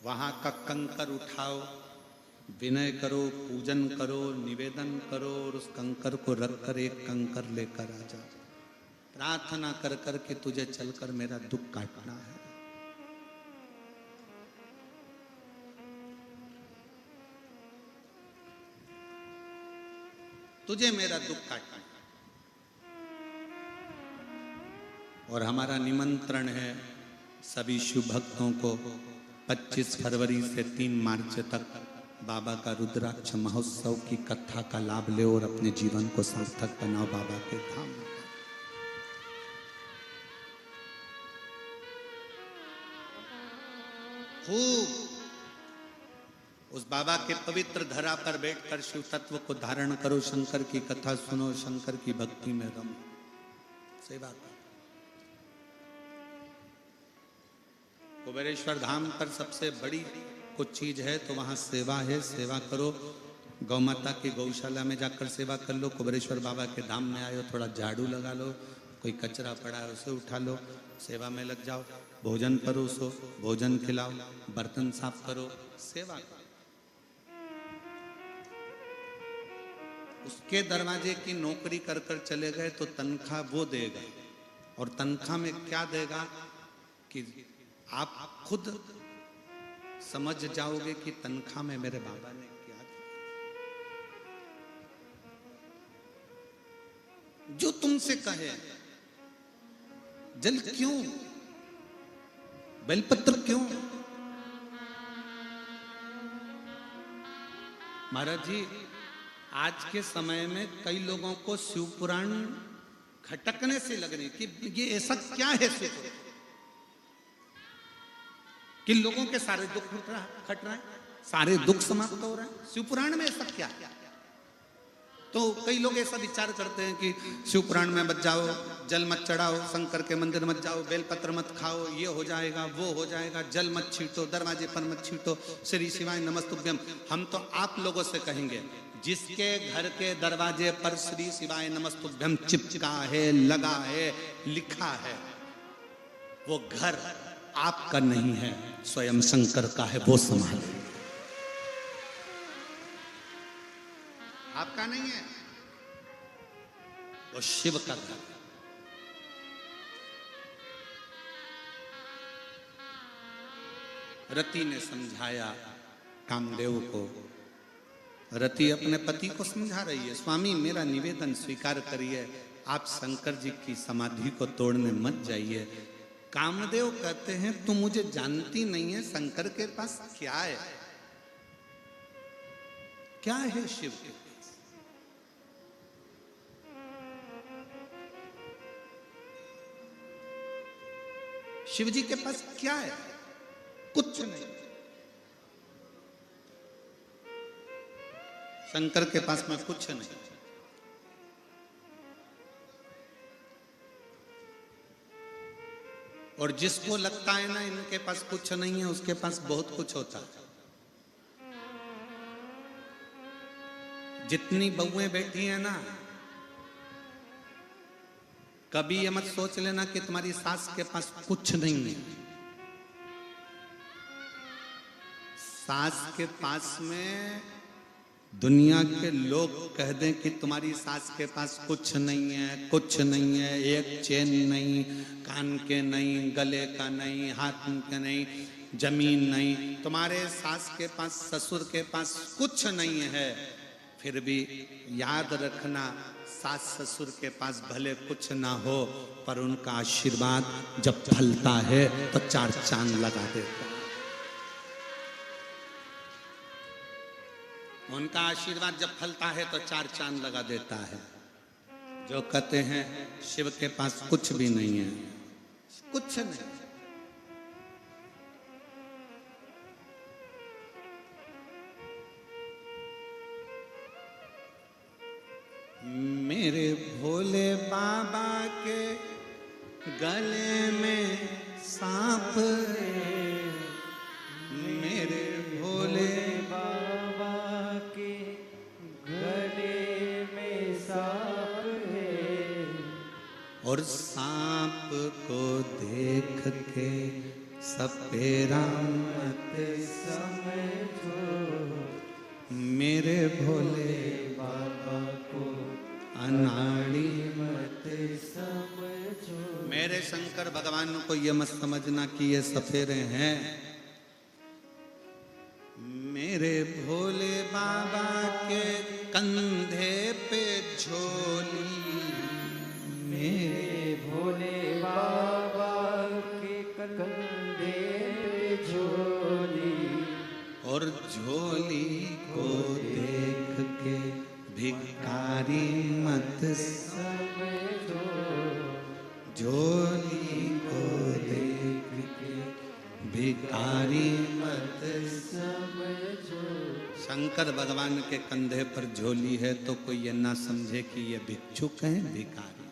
वहां का कंकर उठाओ, विनय करो, पूजन करो, निवेदन करो और उस कंकर को रखकर एक कंकर लेकर आ जाओ। प्रार्थना कर कर के तुझे चलकर मेरा दुख काटना है। तुझे मेरा दुख काटना है। और हमारा निमंत्रण है सभी शिव भक्तों को 25 फरवरी से 3 मार्च तक बाबा का रुद्राक्ष महोत्सव की कथा का लाभ ले और अपने जीवन को सार्थक बनाओ बाबा के धाम। खूब उस बाबा के पवित्र धरा पर बैठकर शिव तत्व को धारण करो, शंकर की कथा सुनो, शंकर की भक्ति में रमो, सेवा करो। कुबेरेश्वर धाम पर सबसे बड़ी कुछ चीज है तो वहां सेवा है, सेवा करो। गौ माता की गौशाला में जाकर सेवा कर लो। कुबेरेश्वर बाबा के धाम में आए हो, थोड़ा झाड़ू लगा लो, कोई कचरा पड़ा है उसे उठा लो, सेवा में लग जाओ। भोजन परोसो, भोजन खिलाओ, बर्तन साफ करो, सेवा करो। उसके दरवाजे की नौकरी कर कर चले गए तो तनख्वाह वो देगा, और तनख्वाह में क्या देगा कि आप खुद समझ जाओगे कि तनख्वाह में मेरे बाबा ने क्या दिया। जो तुमसे कहे जल क्यों, बेलपत्र क्यों, महाराज जी आज के समय में कई लोगों को शिव पुराण खटकने से लग रही कि ये ऐसा क्या है शिव पुराण कि लोगों के सारे दुख खट रहा है। सारे दुख समाप्त हो रहे हैं। शिव पुराण में ऐसा क्या? तो कई लोग ऐसा विचार करते हैं कि शिव पुराण में मत जाओ, जल मत चढ़ाओ, शंकर के मंदिर मत जाओ, बेलपत्र मत खाओ, ये हो जाएगा वो हो जाएगा, जल मत छींटो, दरवाजे पर मत छींटो, श्री शिवाय नमस्तुभ्यम। हम तो आप लोगों से कहेंगे, जिसके घर के दरवाजे पर श्री शिवाय नमस्तुभ्यम चिपका है, लगा है, लिखा है, वो घर आपका नहीं है, स्वयं शंकर का है, वो संभाले। आपका नहीं है, वो शिव का घर। रति ने समझाया कामदेव को। रति अपने पति को समझा रही है, स्वामी मेरा निवेदन स्वीकार करिए, आप शंकर जी की समाधि को तोड़ने मत जाइए। कामदेव कहते हैं तुम मुझे जानती नहीं है, शंकर के पास क्या है? क्या है शिव के पास? शिव जी के पास क्या है? कुछ नहीं। शंकर के पास में कुछ नहीं। और जिसको लगता है ना इनके पास कुछ नहीं है, उसके पास बहुत कुछ होता है। जितनी बहुएं बैठी हैं ना, कभी ये मत सोच लेना कि तुम्हारी सास के पास कुछ नहीं है। सास के पास में दुनिया के लोग कह दें कि तुम्हारी सास के पास कुछ नहीं है, कुछ नहीं है, एक चेन नहीं, कान के नहीं, गले का नहीं, हाथ के नहीं, जमीन नहीं, तुम्हारे सास के पास, ससुर के पास कुछ नहीं है, फिर भी याद रखना, सास ससुर के पास भले कुछ ना हो, पर उनका आशीर्वाद जब फलता है तो चार चांद लगा देता है। उनका आशीर्वाद जब फलता है तो चार चांद लगा देता है। जो कहते हैं शिव के पास कुछ भी नहीं है, कुछ नहीं। मेरे भोले बाबा के गले में सांप है, मेरे भोले बाबा के गले में सांप है, और सांप को देख के सपेरा मत समझो, मेरे भोले बाबा को अनाड़ी मत समझो। मेरे शंकर भगवान को ये मत समझना कि ये सफेरे हैं। मेरे भोले बाबा के कंधे पे झोली, मेरे भोले बाबा के कंधे पे झोली, और झोली को देख के भिखारी मत समझो, झोली को देख के भिखारी मत समझो। शंकर भगवान के कंधे पर झोली है तो कोई ये ना समझे कि ये भिक्षुक हैं, भिखारी।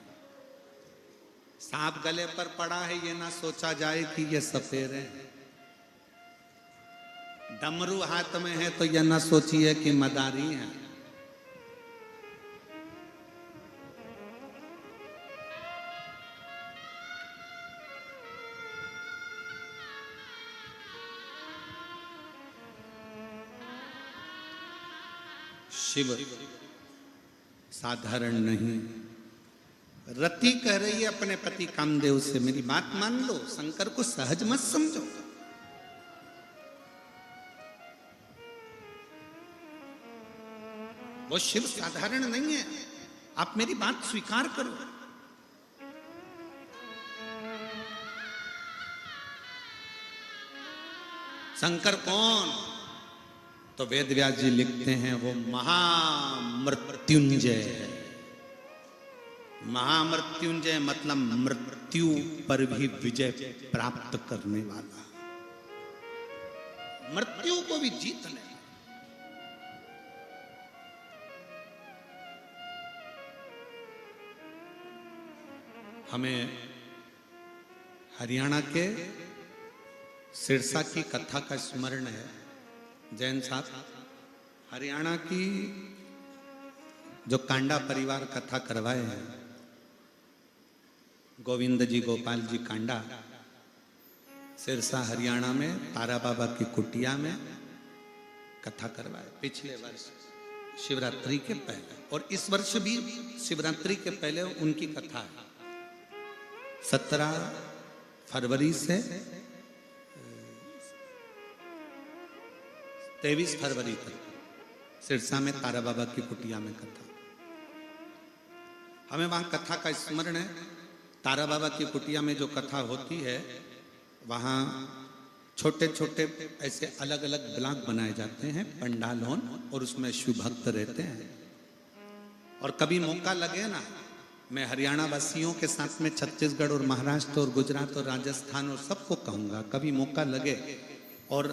सांप गले पर पड़ा है ये ना सोचा जाए कि ये सफेरे हैं। डमरू हाथ में है तो यह ना सोचिए कि मदारी है। शिव साधारण नहीं। रति कह रही है अपने पति कामदेव से, मेरी बात मान लो, शंकर को सहज मत समझो। वो शिव साधारण नहीं है, आप मेरी बात स्वीकार करो। शंकर कौन? तो वेद व्यास जी लिखते हैं वो महामृत्युंजय है। महामृत्युंजय मतलब मृत्यु पर भी विजय प्राप्त करने वाला। मृत्यु को भी जीत ले। हमें हरियाणा के सिरसा की कथा का स्मरण है। जैन साहब, हरियाणा की जो कांडा परिवार कथा करवाए हैं, गोविंद जी गोपाल जी कांडा, सिरसा हरियाणा में तारा बाबा की कुटिया में कथा करवाए पिछले वर्ष शिवरात्रि के पहले, और इस वर्ष भी शिवरात्रि के पहले उनकी कथा है। 17 फरवरी से 23 फरवरी तक सिरसा में तारा बाबा की कुटिया में कथा। हमें वहां कथा का स्मरण है। तारा बाबा की कुटिया में जो कथा होती है, वहां छोटे छोटे ऐसे अलग अलग ब्लॉक बनाए जाते हैं, पंडाल होन, और उसमें शिव भक्त रहते हैं। और कभी मौका लगे ना, मैं हरियाणा वासियों के साथ में छत्तीसगढ़ और महाराष्ट्र और गुजरात और राजस्थान और सबको कहूंगा, कभी मौका लगे और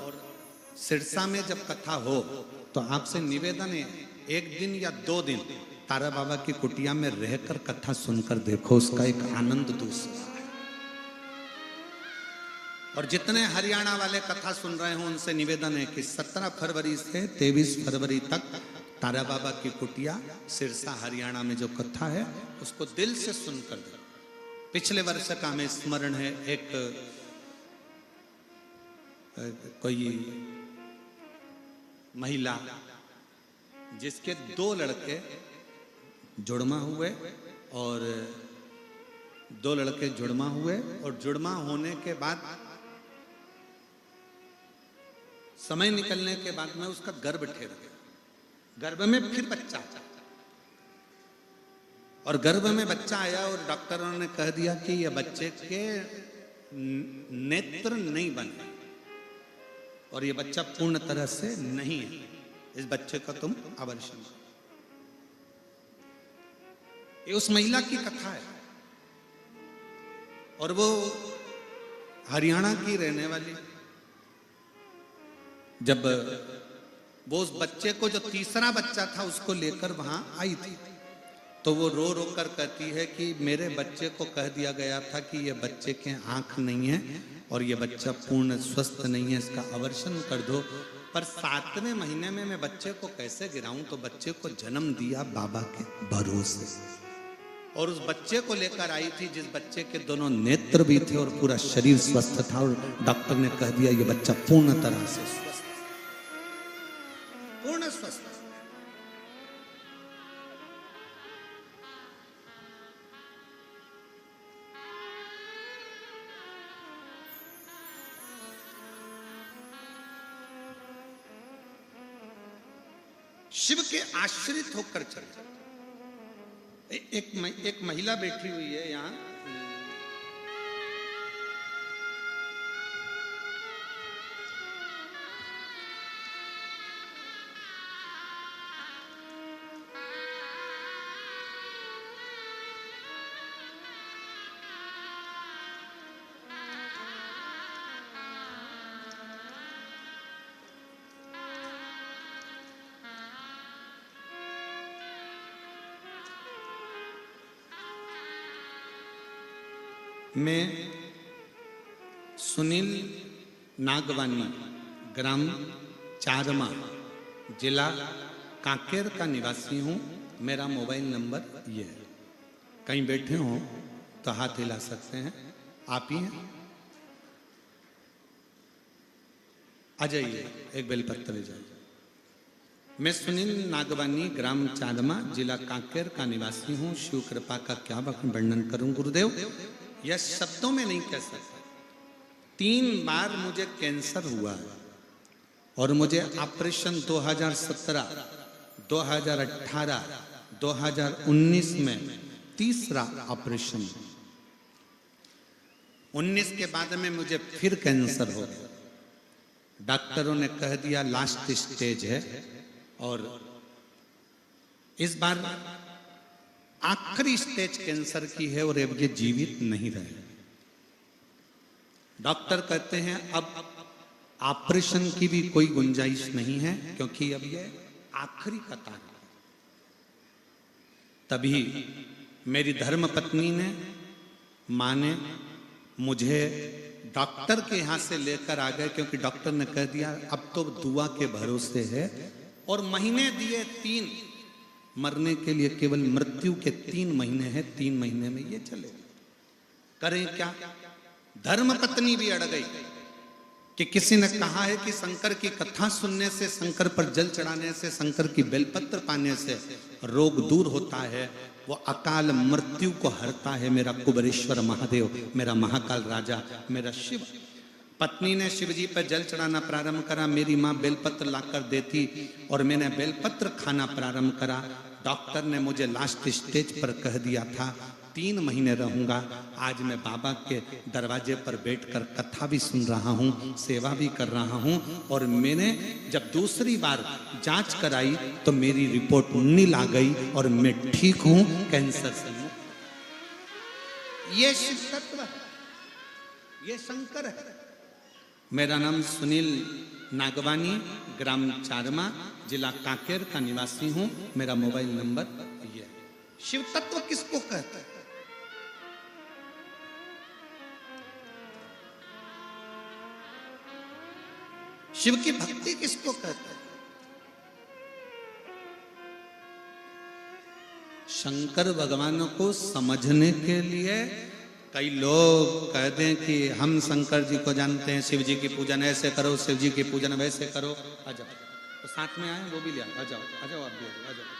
सिरसा में जब कथा हो तो आपसे निवेदन है, एक दिन या 2 दिन तारा बाबा की कुटिया में रहकर कथा सुनकर देखो, उसका एक आनंद दूसरा है। और जितने हरियाणा वाले कथा सुन रहे हो उनसे निवेदन है कि 17 फरवरी से 23 फरवरी तक तारा बाबा की कुटिया सिरसा हरियाणा में जो कथा है उसको दिल से सुनकर दो। पिछले वर्ष का हमें स्मरण है, एक कोई महिला जिसके 2 लड़के जुड़मा हुए, और 2 लड़के जुड़मा हुए, और जुड़मा होने के बाद समय निकलने के बाद में उसका गर्भ ठहर गया। गर्भ में फिर बच्चा, और गर्भ में बच्चा आया और डॉक्टरों ने कह दिया कि ये बच्चे के नेत्र नहीं बने और ये बच्चा पूर्ण तरह से नहीं है, इस बच्चे का तुम अबॉर्शन करो। ये उस महिला की कथा है, और वो हरियाणा की रहने वाली। जब वो उस बच्चे को, जो तीसरा बच्चा था, उसको लेकर वहां आई थी, तो वो रो रो कर कहती है कि मेरे बच्चे को कह दिया गया था कि ये बच्चे के आंख नहीं है और ये बच्चा पूर्ण स्वस्थ नहीं है, इसका अबॉर्शन कर दो। पर 7वें महीने में मैं बच्चे को कैसे गिराऊं? तो बच्चे को जन्म दिया बाबा के भरोसे, और उस बच्चे को लेकर आई थी जिस बच्चे के दोनों नेत्र भी थे और पूरा शरीर स्वस्थ था, और डॉक्टर ने कह दिया ये बच्चा पूर्ण तरह से स्वस्थ, पूर्ण स्वस्थ। शिव के आश्रित होकर चल। एक महिला बैठी हुई है यहां, मैं सुनील नागवानी, ग्राम चारमा, जिला कांकेर का निवासी हूँ। मेरा मोबाइल नंबर ये है। कहीं बैठे हो तो हाथ हिला सकते हैं। आप ही हैं? आ जाइए, एक बेलपत्र ले जाइए। मैं सुनील नागवानी, ग्राम चारमा, जिला कांकेर का निवासी हूँ। शिव कृपा का क्या वर्णन करूं गुरुदेव, यह शब्दों में नहीं कह सकता। 3 बार मुझे कैंसर हुआ है और मुझे ऑपरेशन 2017, 2018, 2019 में तीसरा ऑपरेशन। 19 के बाद में मुझे फिर कैंसर हो गया। डॉक्टरों ने कह दिया लास्ट स्टेज है, और इस बार आखिरी स्टेज कैंसर की है और अब ये जीवित नहीं रहे। डॉक्टर कहते हैं अब ऑपरेशन की भी कोई गुंजाइश नहीं है, क्योंकि अब ये आखिरी कतार है। तभी मेरी धर्म पत्नी ने, मां ने मुझे डॉक्टर के यहां से लेकर आ गए, क्योंकि डॉक्टर ने कह दिया अब तो दुआ के भरोसे है, और महीने दिए 3, मरने के लिए केवल मृत्यु के 3 महीने हैं, 3 महीने में ये चले। करें क्या? धर्म पत्नी भी अड़ गई कि किसी ने कहा है कि शंकर की कथा सुनने से, शंकर पर जल चढ़ाने से, शंकर की बेलपत्र पाने से रोग दूर होता है, वो अकाल मृत्यु को हरता है मेरा कुबेरेश्वर महादेव, मेरा महाकाल राजा, मेरा शिव। पत्नी ने शिव जी पर जल चढ़ाना प्रारंभ करा, मेरी माँ बेलपत्र लाकर देती और मैंने बेलपत्र खाना प्रारंभ करा। डॉक्टर ने मुझे लास्ट स्टेज पर कह दिया था 3 महीने रहूंगा। आज मैं बाबा के दरवाजे पर बैठकर कथा भी सुन रहा हूँ, सेवा भी कर रहा हूँ, और मैंने जब दूसरी बार जांच कराई तो मेरी रिपोर्ट नील आ गई और मैं ठीक हूँ, कैंसर से मुक्त। ये शिव तत्व है, ये शंकर है। मेरा नाम सुनील नागवानी, ग्राम चारमा, जिला कांकेर का निवासी हूँ। मेरा मोबाइल नंबर ये है। शिव तत्व किसको कहते हैं? शिव की भक्ति किसको कहते हैं? शंकर भगवान को समझने के लिए कई लोग कहते हैं कि हम शंकर जी को जानते हैं, शिव जी की पूजन ऐसे करो, शिव जी की पूजन वैसे करो। आ जाओ, तो साथ में आए, वो भी लिया। आ जाओ, आ जाओ, आप भी आ जाओ।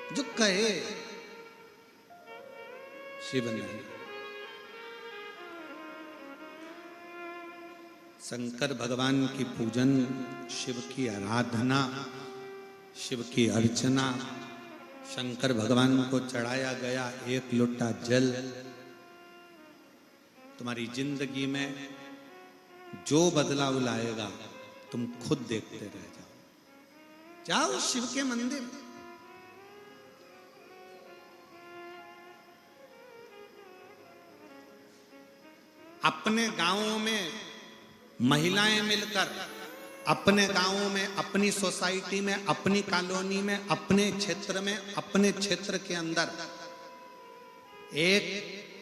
जो कहे शिव नहीं। शंकर भगवान की पूजन, शिव की आराधना, शिव की अर्चना, शंकर भगवान को चढ़ाया गया 1 लोटा जल तुम्हारी जिंदगी में जो बदलाव लाएगा तुम खुद देखते रह जाओ। जाओ शिव के मंदिर, अपने गांवों में महिलाएं मिलकर, अपने गांवों में, अपनी सोसाइटी में, अपनी कॉलोनी में, अपने क्षेत्र में, अपने क्षेत्र के अंदर एक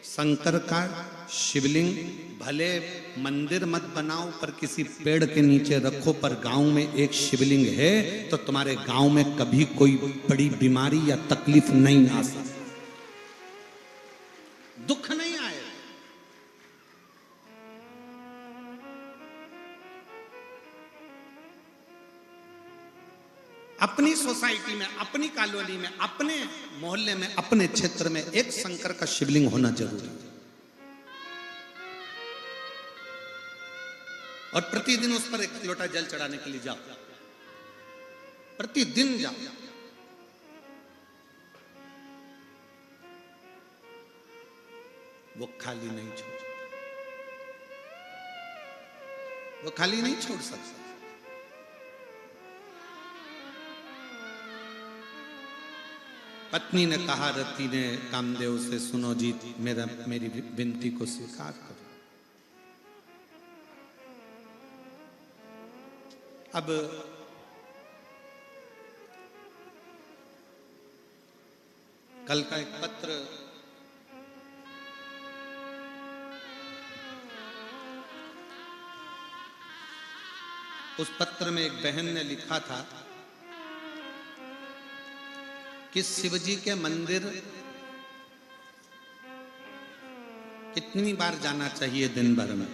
शंकर का शिवलिंग, भले मंदिर मत बनाओ पर किसी पेड़ के नीचे रखो, पर गांव में एक शिवलिंग है तो तुम्हारे गांव में कभी कोई बड़ी बीमारी या तकलीफ नहीं आ सकती, दुख नहीं आए। अपनी सोसाइटी में, अपनी कॉलोनी में, अपने मोहल्ले में, अपने क्षेत्र में एक शंकर का शिवलिंग होना जरूरी है। और प्रतिदिन उस पर 1 लोटा जल चढ़ाने के लिए जाओ, प्रतिदिन जाओ। वो खाली नहीं छोड़, वो खाली नहीं छोड़ सकता। पत्नी ने कहा, रति ने कामदेव से, सुनो जी, मेरी विनती को स्वीकार करो। अब कल का एक पत्र उस पत्र में एक बहन ने लिखा था कि शिव जी के मंदिर कितनी बार जाना चाहिए दिन भर में।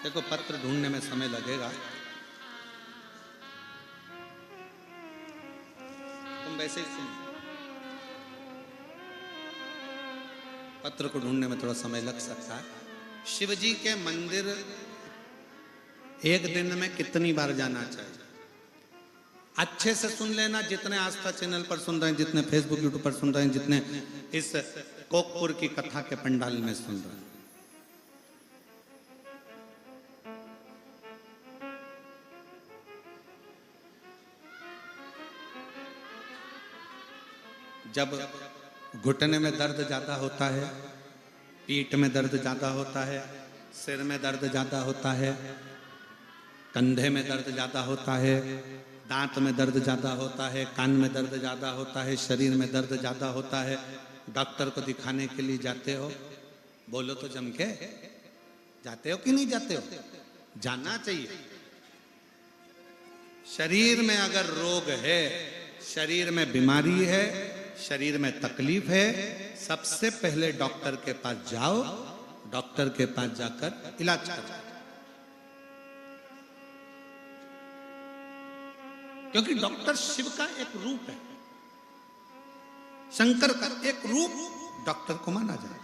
देखो पत्र ढूंढने में समय लगेगा, तुम वैसे ही सुनो। पत्र को ढूंढने में थोड़ा समय लग सकता है। शिव जी के मंदिर एक दिन में कितनी बार जाना चाहिए? अच्छे से सुन लेना, जितने आस्था चैनल पर सुन रहे हैं, जितने फेसबुक यूट्यूब पर सुन रहे हैं, जितने इस कोकपुर की कथा के पंडाल में सुन रहे हैं। जब घुटने में दर्द ज्यादा होता है, पीठ में दर्द ज्यादा होता है, सिर में दर्द ज्यादा होता है, कंधे में दर्द ज्यादा होता है, दांत में दर्द ज्यादा होता है, कान में दर्द ज्यादा होता है, शरीर में दर्द ज्यादा होता है, डॉक्टर को दिखाने के लिए जाते हो? बोलो तो जम के, जाते हो कि नहीं जाते हो? जाना चाहिए। शरीर में अगर रोग है, शरीर में बीमारी है, शरीर में तकलीफ है, सबसे पहले डॉक्टर के पास जाओ, डॉक्टर के पास जाकर इलाज करो। क्योंकि डॉक्टर शिव का एक रूप है, शंकर का एक रूप डॉक्टर को माना जाए।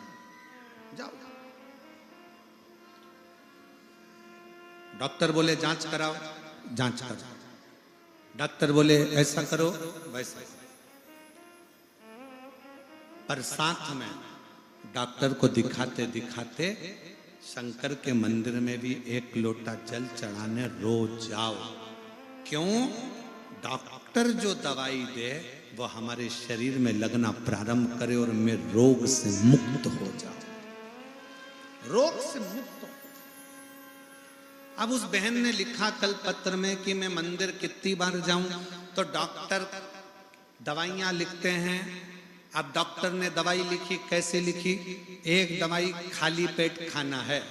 जाओ, डॉक्टर बोले जांच कराओ, जांच करो। डॉक्टर बोले ऐसा करो, वैसा। पर साथ में डॉक्टर को दिखाते दिखाते शंकर के मंदिर में भी एक लोटा जल चढ़ाने रोज जाओ। क्यों? डॉक्टर जो दवाई दे वो हमारे शरीर में लगना प्रारंभ करे और मैं रोग से मुक्त हो जाऊं, रोग से मुक्त हो। अब उस बहन ने लिखा कल पत्र में कि मैं मंदिर कितनी बार जाऊं, तो डॉक्टर दवाइयां लिखते हैं। अब डॉक्टर ने दवाई लिखी, कैसे लिखी? एक दवाई खाली पेट खाना है,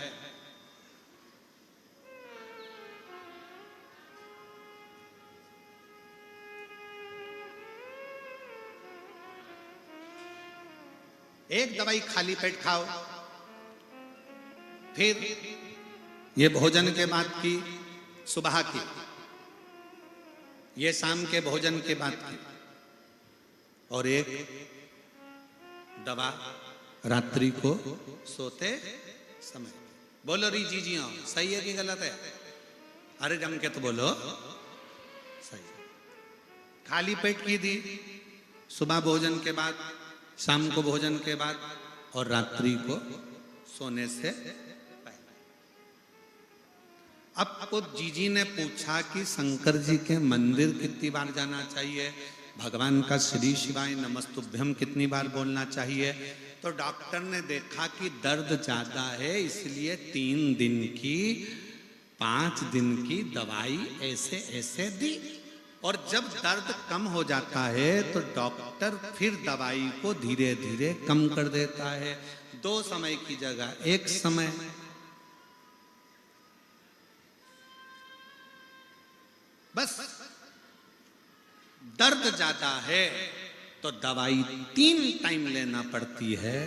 एक दवाई खाली पेट खाओ। फिर ये भोजन के बाद की, सुबह की, ये शाम के भोजन के बाद की, और एक दवा रात्रि को सोते समय। बोलो री जी जी, सही है कि गलत है? अरे जम के तो बोलो सही है। खाली पेट की दी, सुबह भोजन के बाद, शाम को भोजन के बाद, और रात्रि को सोने से पहले। अब को जीजी ने पूछा कि शंकर जी के मंदिर कितनी बार जाना चाहिए, भगवान का श्री शिवाय नमस्तुभ्यम कितनी बार बोलना चाहिए? तो डॉक्टर ने देखा कि दर्द ज्यादा है, इसलिए 3 दिन की, 5 दिन की दवाई ऐसे ऐसे दी। और जब दर्द कम हो जाता है तो डॉक्टर फिर दवाई को धीरे धीरे कम कर देता है। 2 समय की जगह 1 समय। बस दर्द ज्यादा है तो दवाई 3 टाइम लेना पड़ती है,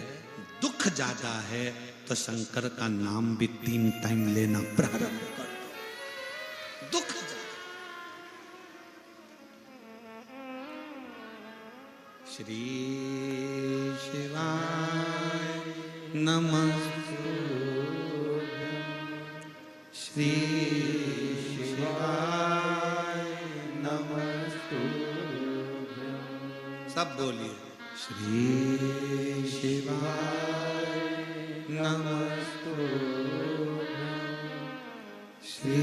दुख ज्यादा है तो शंकर का नाम भी 3 टाइम लेना प्रारंभ कर दो। दुख श्री शिवाय नमस्तुभ्यं, श्री शिवाय नमस्तुभ्यं। सब बोलिए, श्री शिवाय नमस्तुभ्यं, श्री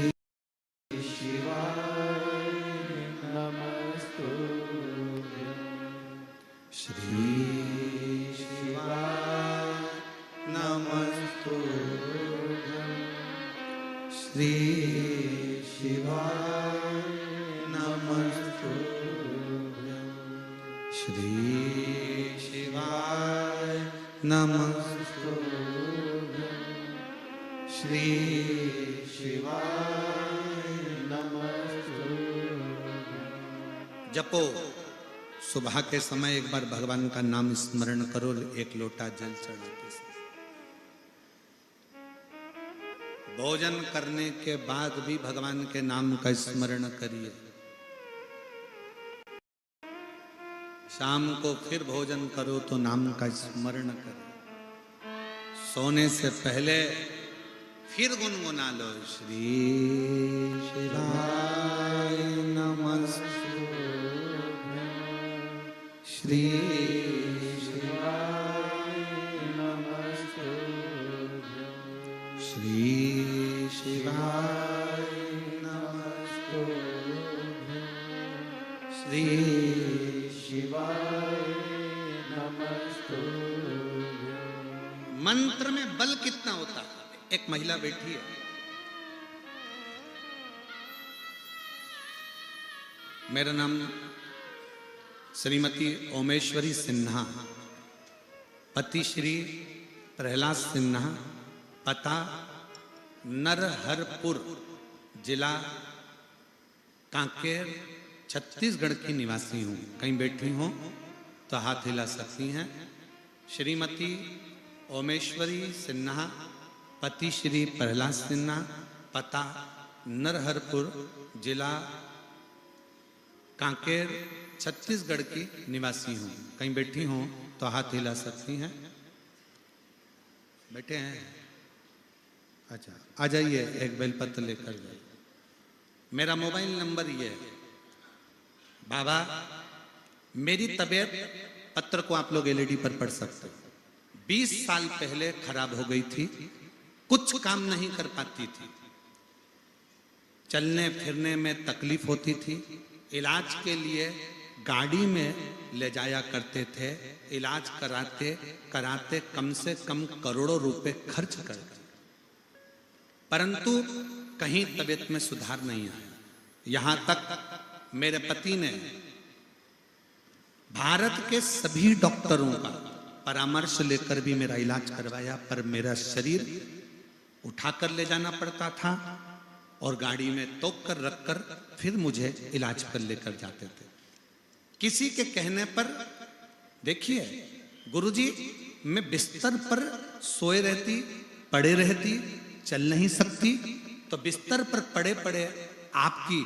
श्री शिवाय नमस्तुभ्यं, श्री शिवाय नमस्तुभ्यं, श्री शिवाय नमस्तुभ्यं। जपो, सुबह के समय एक बार भगवान का नाम स्मरण करो, 1 लोटा जल चढ़ाते। भोजन करने के बाद भी भगवान के नाम का स्मरण करिए। शाम को फिर भोजन करो तो नाम का स्मरण करो। सोने से पहले फिर गुनगुना लो, श्री शिवाय नमस्तुभ्यं, श्री शिवाय नमस्तुभ्यं, श्री शिवाय नमस्तुभ्यं, श्री शिवाय नमस्तुभ्यं। मंत्र में बल कितना होता है। एक महिला बैठी है, मेरा नाम श्रीमती ओमेश्वरी सिन्हा, पति श्री प्रहलाद सिन्हा, पता नरहरपुर, जिला कांकेर, छत्तीसगढ़ की निवासी हूँ। कहीं बैठी हो तो हाथ हिला सकती हैं। श्रीमती ओमेश्वरी सिन्हा, पति श्री प्रहलाद सिन्हा, पता नरहरपुर, जिला कांकेर, छत्तीसगढ़ की निवासी हूँ। कहीं बैठी हो तो हाथ हिला सकती हैं। बैठे हैं? अच्छा, आ जाइए, एक बेलपत्र लेकर जाइए। मेरा मोबाइल नंबर ये है। बाबा, मेरी तबीयत, पत्र को आप लोग एलईडी पर पढ़ सकते हो, 20 साल पहले खराब हो गई थी। कुछ काम नहीं कर पाती थी, चलने फिरने में तकलीफ होती थी। इलाज के लिए गाड़ी में ले जाया करते थे। इलाज कराते कराते कम से कम करोड़ों रुपए खर्च कर दिए, परंतु कहीं तबीयत में सुधार नहीं आया। यहां तक मेरे पति ने भारत के सभी डॉक्टरों का परामर्श लेकर भी मेरा इलाज करवाया, पर मेरा शरीर उठाकर ले जाना पड़ता था और गाड़ी में तोप कर रखकर फिर मुझे इलाज कर लेकर जाते थे। किसी के कहने पर, देखिए गुरुजी, मैं बिस्तर पर सोए रहती, पड़े रहती, चल नहीं सकती, तो बिस्तर पर पड़े पड़े आपकी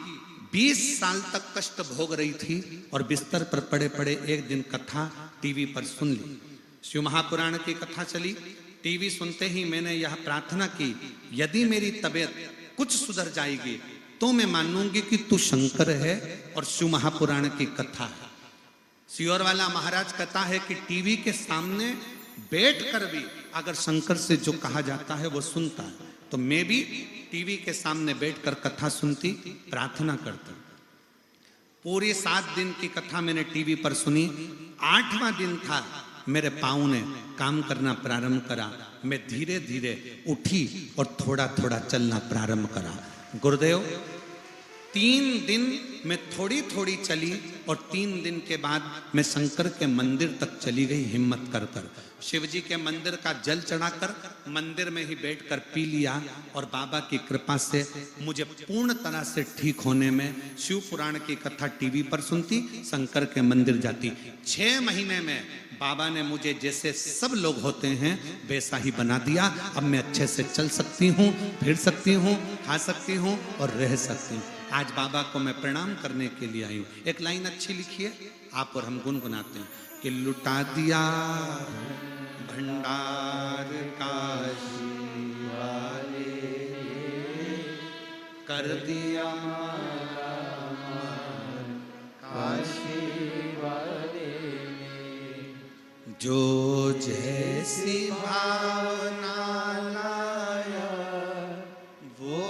20 साल तक कष्ट भोग रही थी और बिस्तर पर पड़े पड़े एक दिन कथा टीवी पर सुन ली। शिव महापुराण की कथा चली। टीवी सुनते ही मैंने यह प्रार्थना की, यदि मेरी तबीयत कुछ सुधर जाएगी तो मैं मानूंगी कि तू शंकर है और शिव महापुराण की कथा है। सियोर वाला महाराज कहता है कि टीवी के सामने बैठकर भी अगर शंकर से जो कहा जाता है वो सुनता है, तो मैं भी टीवी के सामने बैठकर कथा सुनती, प्रार्थना करती। पूरी 7 दिन की कथा मैंने टीवी पर सुनी। 8वां दिन था, मेरे पाँव ने काम करना प्रारंभ करा। मैं धीरे धीरे उठी और थोड़ा थोड़ा चलना प्रारंभ करा। गुरुदेव, 3 दिन में थोड़ी थोड़ी चली और 3 दिन के बाद मैं शंकर के मंदिर तक चली गई, हिम्मत कर कर। शिव जी के मंदिर का जल चढ़ाकर मंदिर में ही बैठकर पी लिया और बाबा की कृपा से मुझे पूर्ण तरह से ठीक होने में, शिव पुराण की कथा टीवी पर सुनती, शंकर के मंदिर जाती। 6 महीने में बाबा ने मुझे जैसे सब लोग होते हैं वैसा ही बना दिया। अब मैं अच्छे से चल सकती हूँ, फिर सकती हूँ, खा सकती हूँ और रह सकती हूँ। आज बाबा को मैं प्रणाम करने के लिए आई हूँ। एक लाइन अच्छी लिखी है, आप और हम गुनगुनाते हैं कि लुटा दिया भंडार काशी वाले, कर दिया काशी वाले ने, जो जैसी भावना लाया वो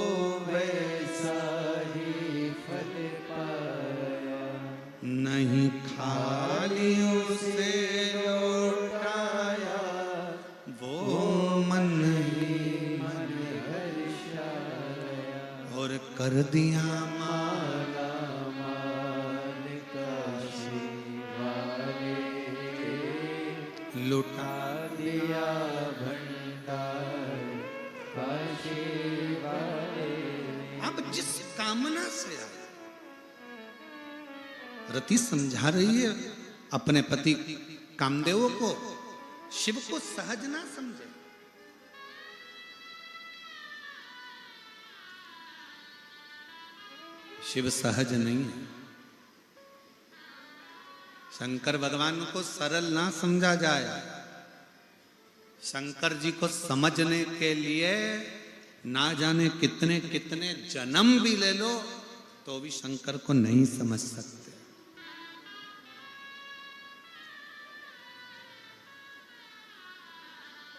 वैसा ही फल पाया। नहीं खाली उसे लौटाया, वो मन ही मन हर्षाया, और कर दिया माला माल काशी वाले, लुटा दिया भंडार काशी वाले ने। अब जिस कामना से आए, रति समझा रही है अपने पति कामदेव को, शिव को सहज ना समझे। शिव सहज नहीं है। शंकर भगवान को सरल ना समझा जाए। शंकर जी को समझने के लिए ना जाने कितने कितने जन्म भी ले लो तो भी शंकर को नहीं समझ सकते।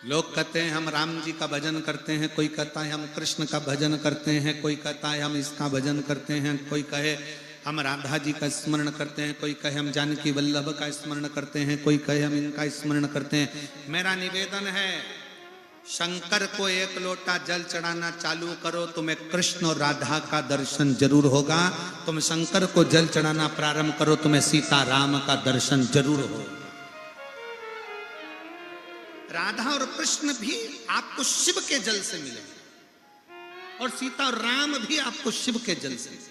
लोग कहते हैं हम राम जी का भजन करते हैं, कोई कहता है हम कृष्ण का भजन करते हैं, कोई कहता है हम इसका भजन करते हैं, कोई कहे हम राधा जी का स्मरण करते हैं, कोई कहे हम जानकी वल्लभ का स्मरण करते हैं, कोई कहे हम इनका स्मरण करते हैं। मेरा निवेदन है, शंकर को एक लोटा जल चढ़ाना चालू करो, तुम्हें कृष्ण और राधा का दर्शन जरूर होगा। तुम शंकर को जल चढ़ाना प्रारंभ करो, तुम्हें सीता राम का दर्शन जरूर होगा। राधा और कृष्ण भी आपको शिव के जल से मिलेंगे और सीता और राम भी आपको शिव के जल से मिलेंगे।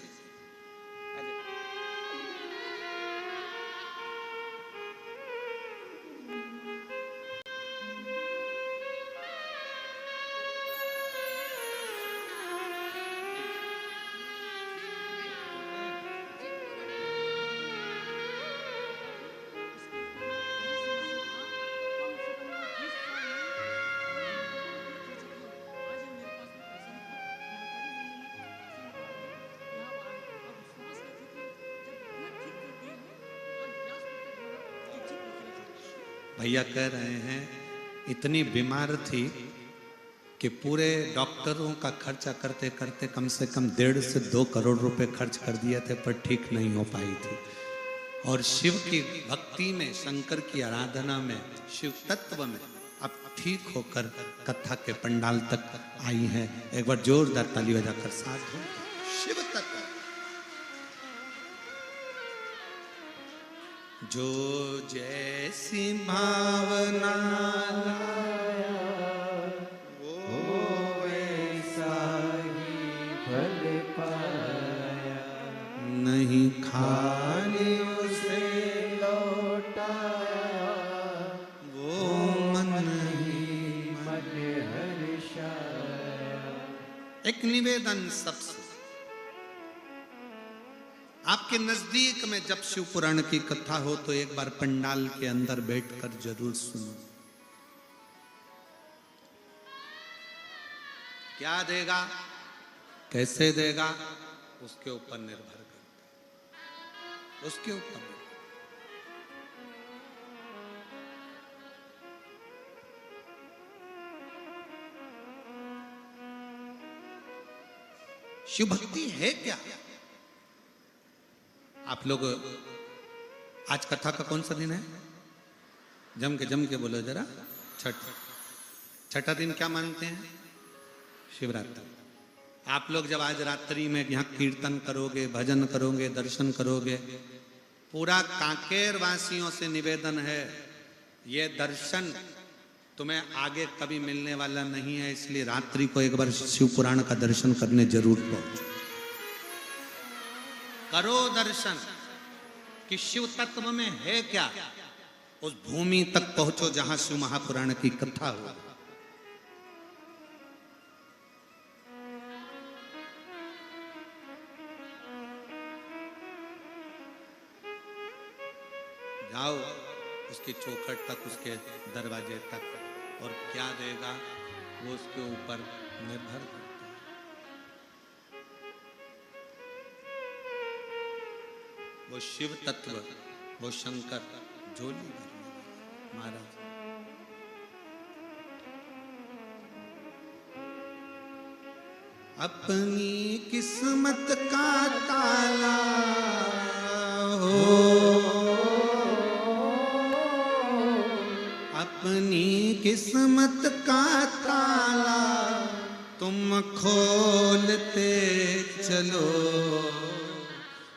भैया कह रहे हैं इतनी बीमार थी कि पूरे डॉक्टरों का खर्चा करते करते कम से कम 1.5 से 2 करोड़ रुपए खर्च कर दिए थे, पर ठीक नहीं हो पाई थी। और शिव की भक्ति में, शंकर की आराधना में, शिव तत्व में अब ठीक होकर कथा के पंडाल तक आई है। एक बार जोरदार ताली बजाकर साथ हो। शिव तत्व जो जैसी भावना लाया वो वैसा ही फल पाया। नहीं खाली उसे लौटाया वो मन ही मन हर्षाया। एक निवेदन सबसे, आपके नजदीक में जब शिव पुराण की कथा हो तो एक बार पंडाल के अंदर बैठकर जरूर सुनो। क्या देगा, कैसे देगा, उसके ऊपर निर्भर करता है, उसके ऊपर। शिव भक्ति है क्या? आप लोग आज कथा का कौन सा दिन है? जम के बोलो जरा। छठा दिन क्या मानते हैं? शिवरात्रि। आप लोग जब आज रात्रि में यहाँ कीर्तन करोगे, भजन करोगे, दर्शन करोगे, पूरा कांकेर वासियों से निवेदन है, ये दर्शन तुम्हें आगे कभी मिलने वाला नहीं है, इसलिए रात्रि को एक बार शिव पुराण का दर्शन करने जरूर पहुंचो। करो दर्शन कि शिव तत्व में है क्या। उस भूमि तक पहुंचो जहां शिव महापुराण की कथा हो। जाओ उसकी चौखट तक, उसके दरवाजे तक, और क्या देगा वो उसके ऊपर निर्भर करता है। वो शिव तत्व, वो शंकर झोली भरने महाराज। अपनी किस्मत का ताला हो, अपनी किस्मत का ताला तुम खोलते चलो।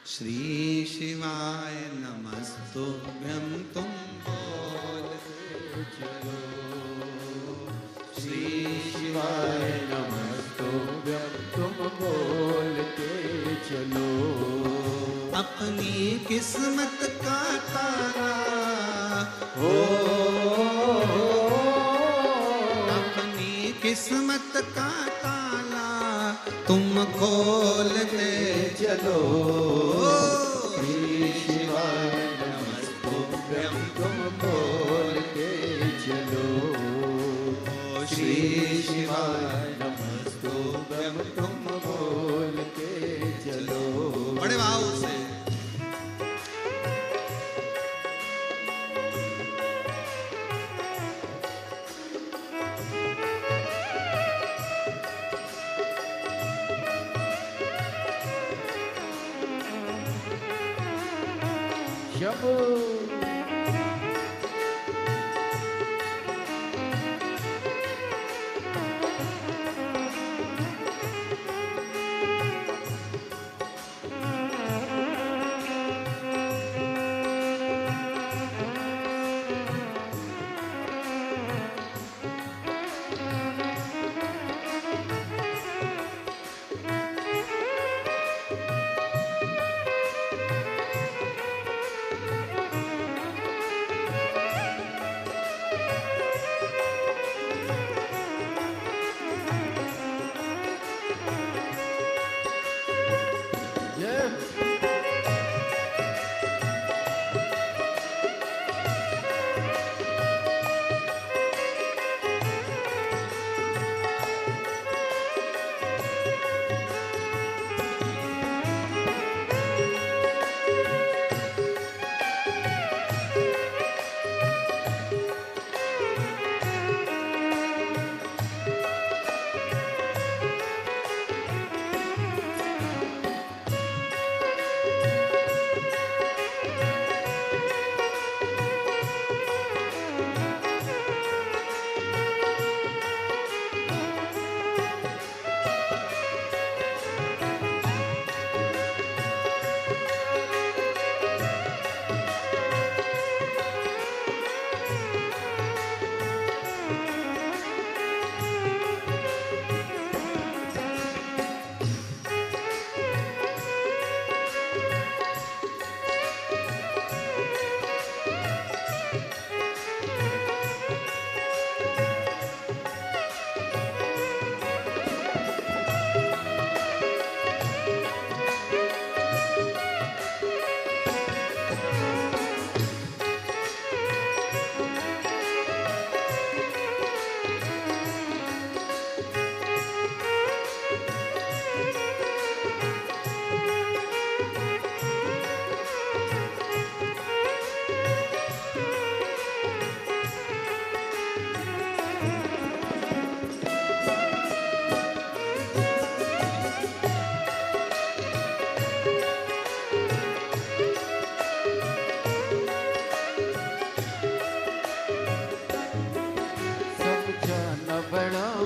श्री शिवाय नमस्तुभ्यं तुम बोलते चलो। श्री शिवाय नमस्तुभ्यं तुम बोलते चलो। अपनी किस्मत का तारा हो, अपनी किस्मत का ताला तुम खोलते चलो। चलो श्री शिवाय नमस्तुभ्यं तुम बोल के चलो श्री शिवाय नमस्तुभ्यं तुम बोल के चलो। बड़े भाव से शंभो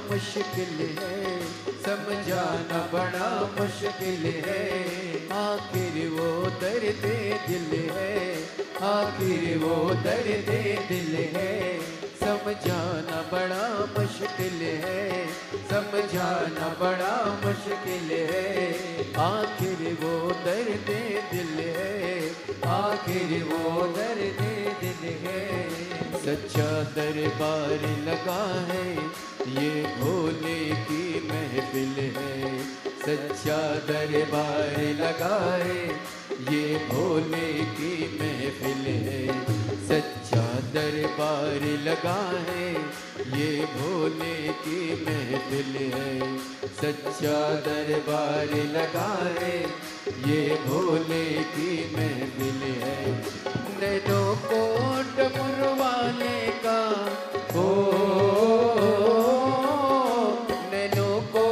मुश्किल है, समझाना बड़ा मुश्किल है। आखिर वो दर्द दिल है, आखिर वो दर्द दिल है। समझाना बड़ा मुश्किल है, समझाना बड़ा मुश्किल है। आखिर वो दर्द दिल है, आखिर वो दर्द दिल है। सच्चा दरबार लगा है, ये भोले की महफिल है। सच्चा दरबार लगा है, ये भोले की महफिल है। सच्चा दरबार लगा है, ये भोले की महफिल है। सच्चा दरबार लगा है, ये भोले की महफिल है। नैनो को डमरुवाले का हो, नैनो को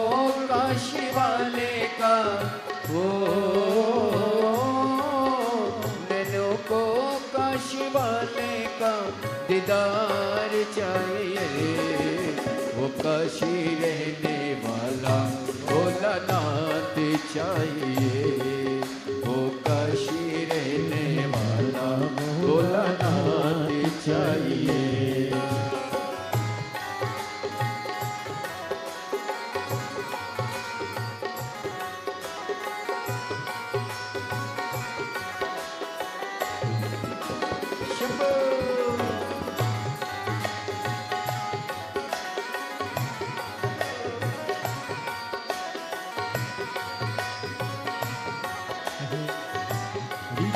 काशी वाले का हो, नैनो को काशी वाले का दीदार चाहिए। वो काशी रहने वाला भोलानाथ चाहिए। वो काशी रहने वाला भोलानाथ चाहिए।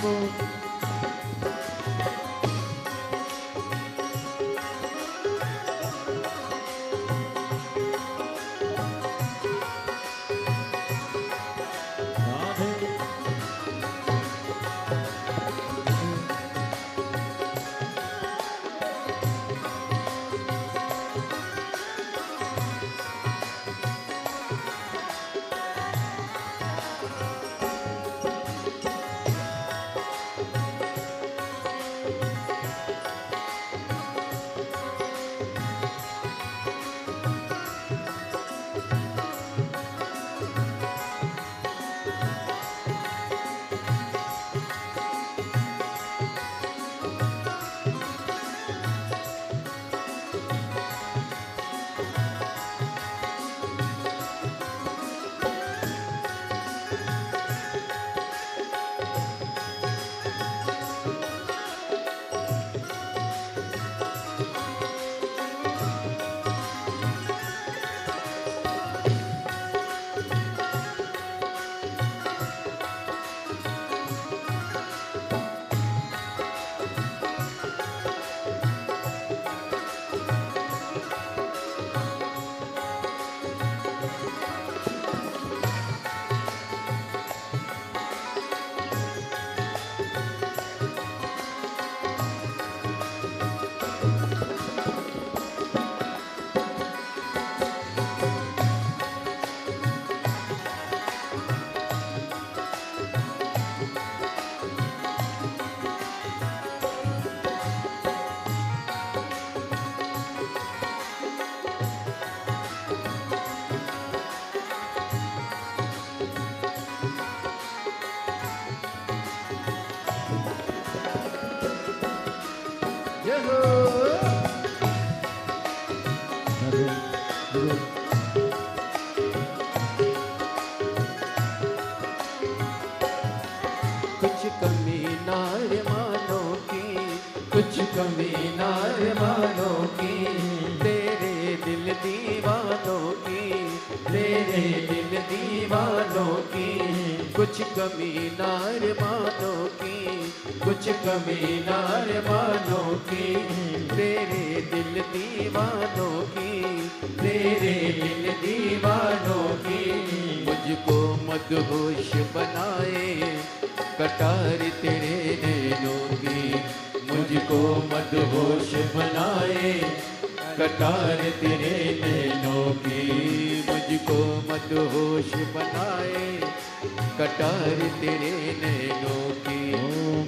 को कुछ कमी नार मानो की, कुछ कमी नार मानो की, तेरे दिल दीवानों की, तेरे दिल दीवानों की, कुछ कमी नार मानो की, कुछ कमी नार मानो की, तेरे दिल दीवानों की, तेरे दिल दीवानों की, मुझको मदहोश बनाए कटार तेरे नैनों की, मुझको मदहोश बनाए कटार तेरे नैनों की, मुझको मदहोश बनाए कटार तेरे नैनों की,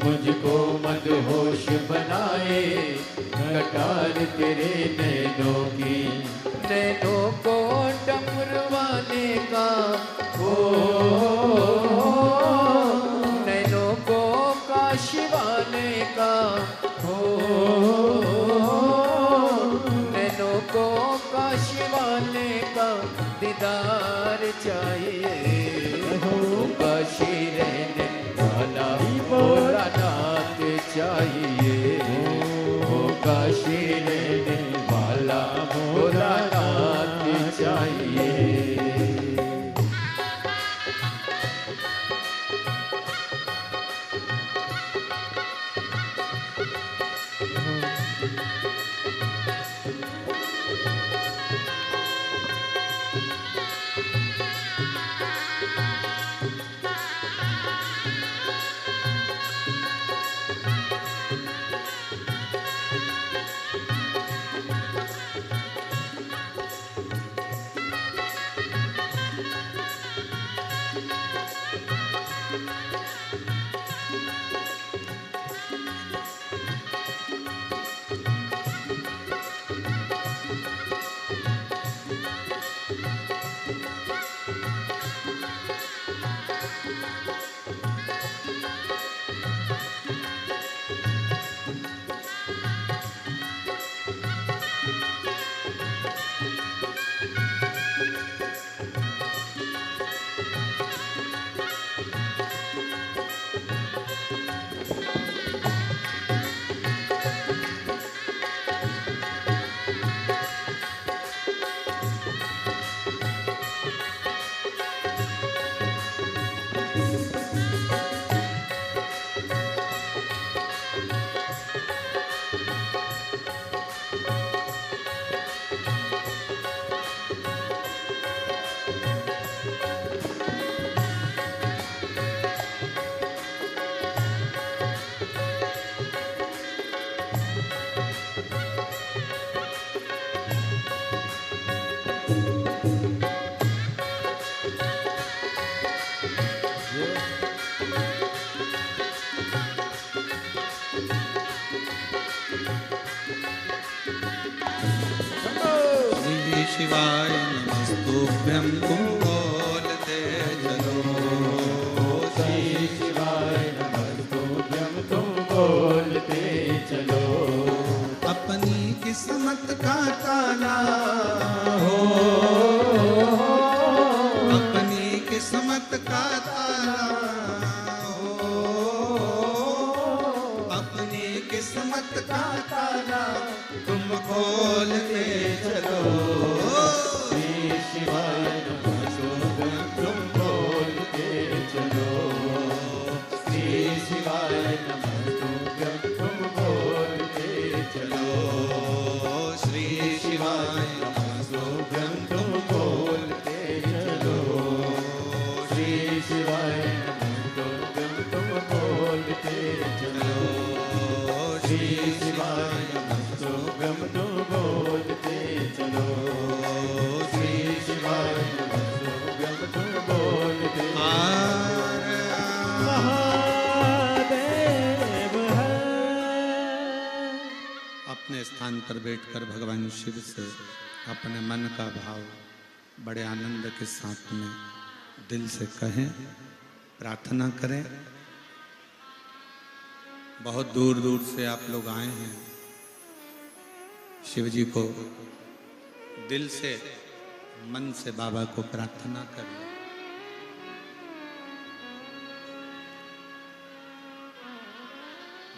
मुझको मदहोश बनाए कटार तेरे नैनों की, नैनों को डमरवाने का नैनों को काशवाने का नैनों को काशवाने का दीदार चाहिए, काशी रहने वाला भोलानाथ चाहिए, काशी रहने वाला भोलानाथ चाहिए। शिवाय नमस्तुभ्यं तुम बोलते चलो। श्री शिवाय नमस्तुभ्यं तुम बोलते चलो। अपनी किस्मत का ताला हो, अपनी किस्मत का ताला हो, अपनी किस्मत का ताला तुम खोलते चलो। श्री शिवाय नमस्तुभ्यं तुम बोलते चलो। श्री शिवाय नमस्तुभ्यं तुम बोलते चलो। श्री शिवाय नमस्तुभ्यं तुम बोलते चलो। श्री शिवाय नमस्तुभ्यं तुम बोलते चलो। श्री शिवाय नमस्तुभ्यं तुम बोलते चलो। श्री शिवाय नमस्तुभ्यं तुम बोलते महादेव है। अपने स्थान पर बैठकर भगवान शिव से अपने मन का भाव बड़े आनंद के साथ में दिल से कहें, प्रार्थना करें। बहुत दूर दूर से आप लोग आए हैं, शिव जी को दिल से मन से बाबा को प्रार्थना करें।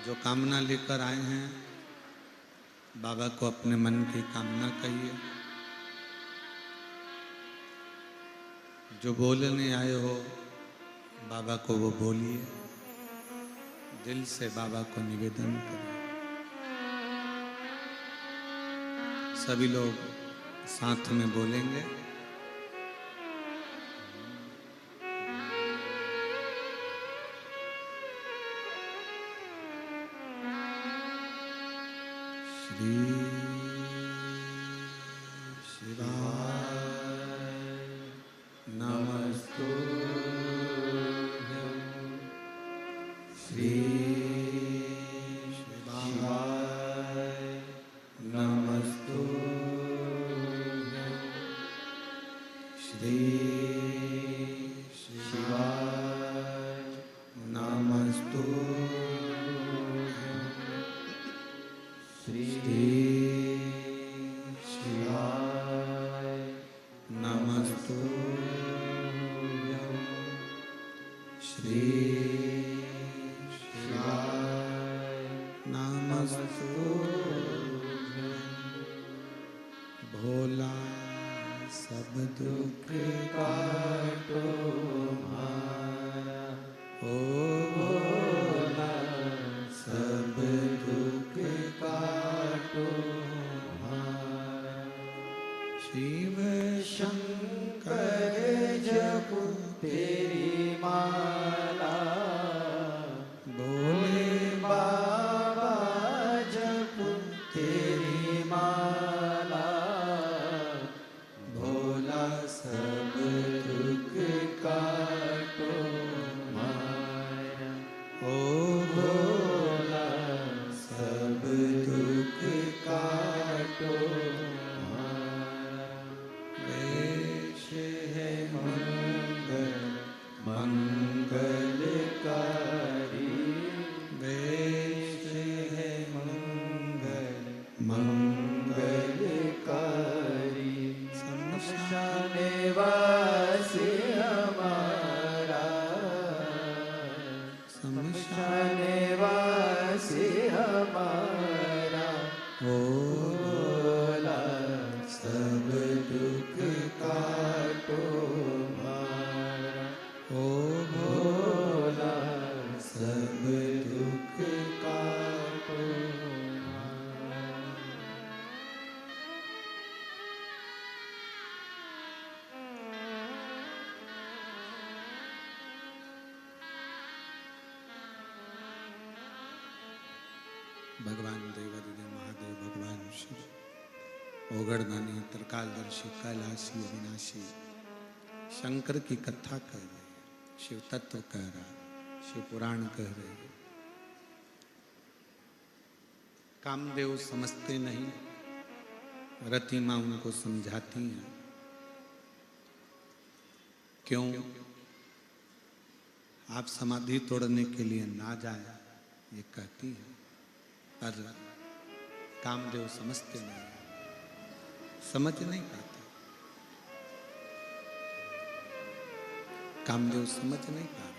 जो कामना लेकर आए हैं बाबा को अपने मन की कामना कहिए। जो बोलने आए हो बाबा को वो बोलिए, दिल से बाबा को निवेदन करें। सभी लोग साथ में बोलेंगे। श्री शिवाय नमस्तुभ्यं। श्री शिवाय नमस्तुभ्यं। श्री शिवाय नमस्तुभ्यं। श्री शिवाय नमस्तुभ्यं। श्री शिवाय नमस्तुभ्यं। भोला सब दुख काटो हमारा, ओ भोला सब दुख काटो हमारा। शिव शंकर जपो तेरी माला, भोले बाबा जपो तेरी माला। भोला सब दुख काटो हमारा, ओ भोला सब दुख काटो हमारा। वेश है मंगल मंगलकारी, वेश है मंगल मंगलकारी। शमशान वासी हमारा, शमशान वासी हमारा। ओ भोला सब दुख काटो हमारा, ओ भोला सब दुख काटो हमारा। भगवान देवादिदेव महादेव भगवान शिव ओगड़दानी त्रिकालदर्शी कैलाशी अविनाशी शंकर की कथा कह रहे, शिव तत्व कह रहा, शिव पुराण कह रहे। कामदेव समझते नहीं, रति माँ उनको समझाती हैं, क्यों आप समाधि तोड़ने के लिए ना जाए, ये कहती है। पर कामदेव समझते नहीं, समझ नहीं पाते, कामदेव समझ नहीं पाते।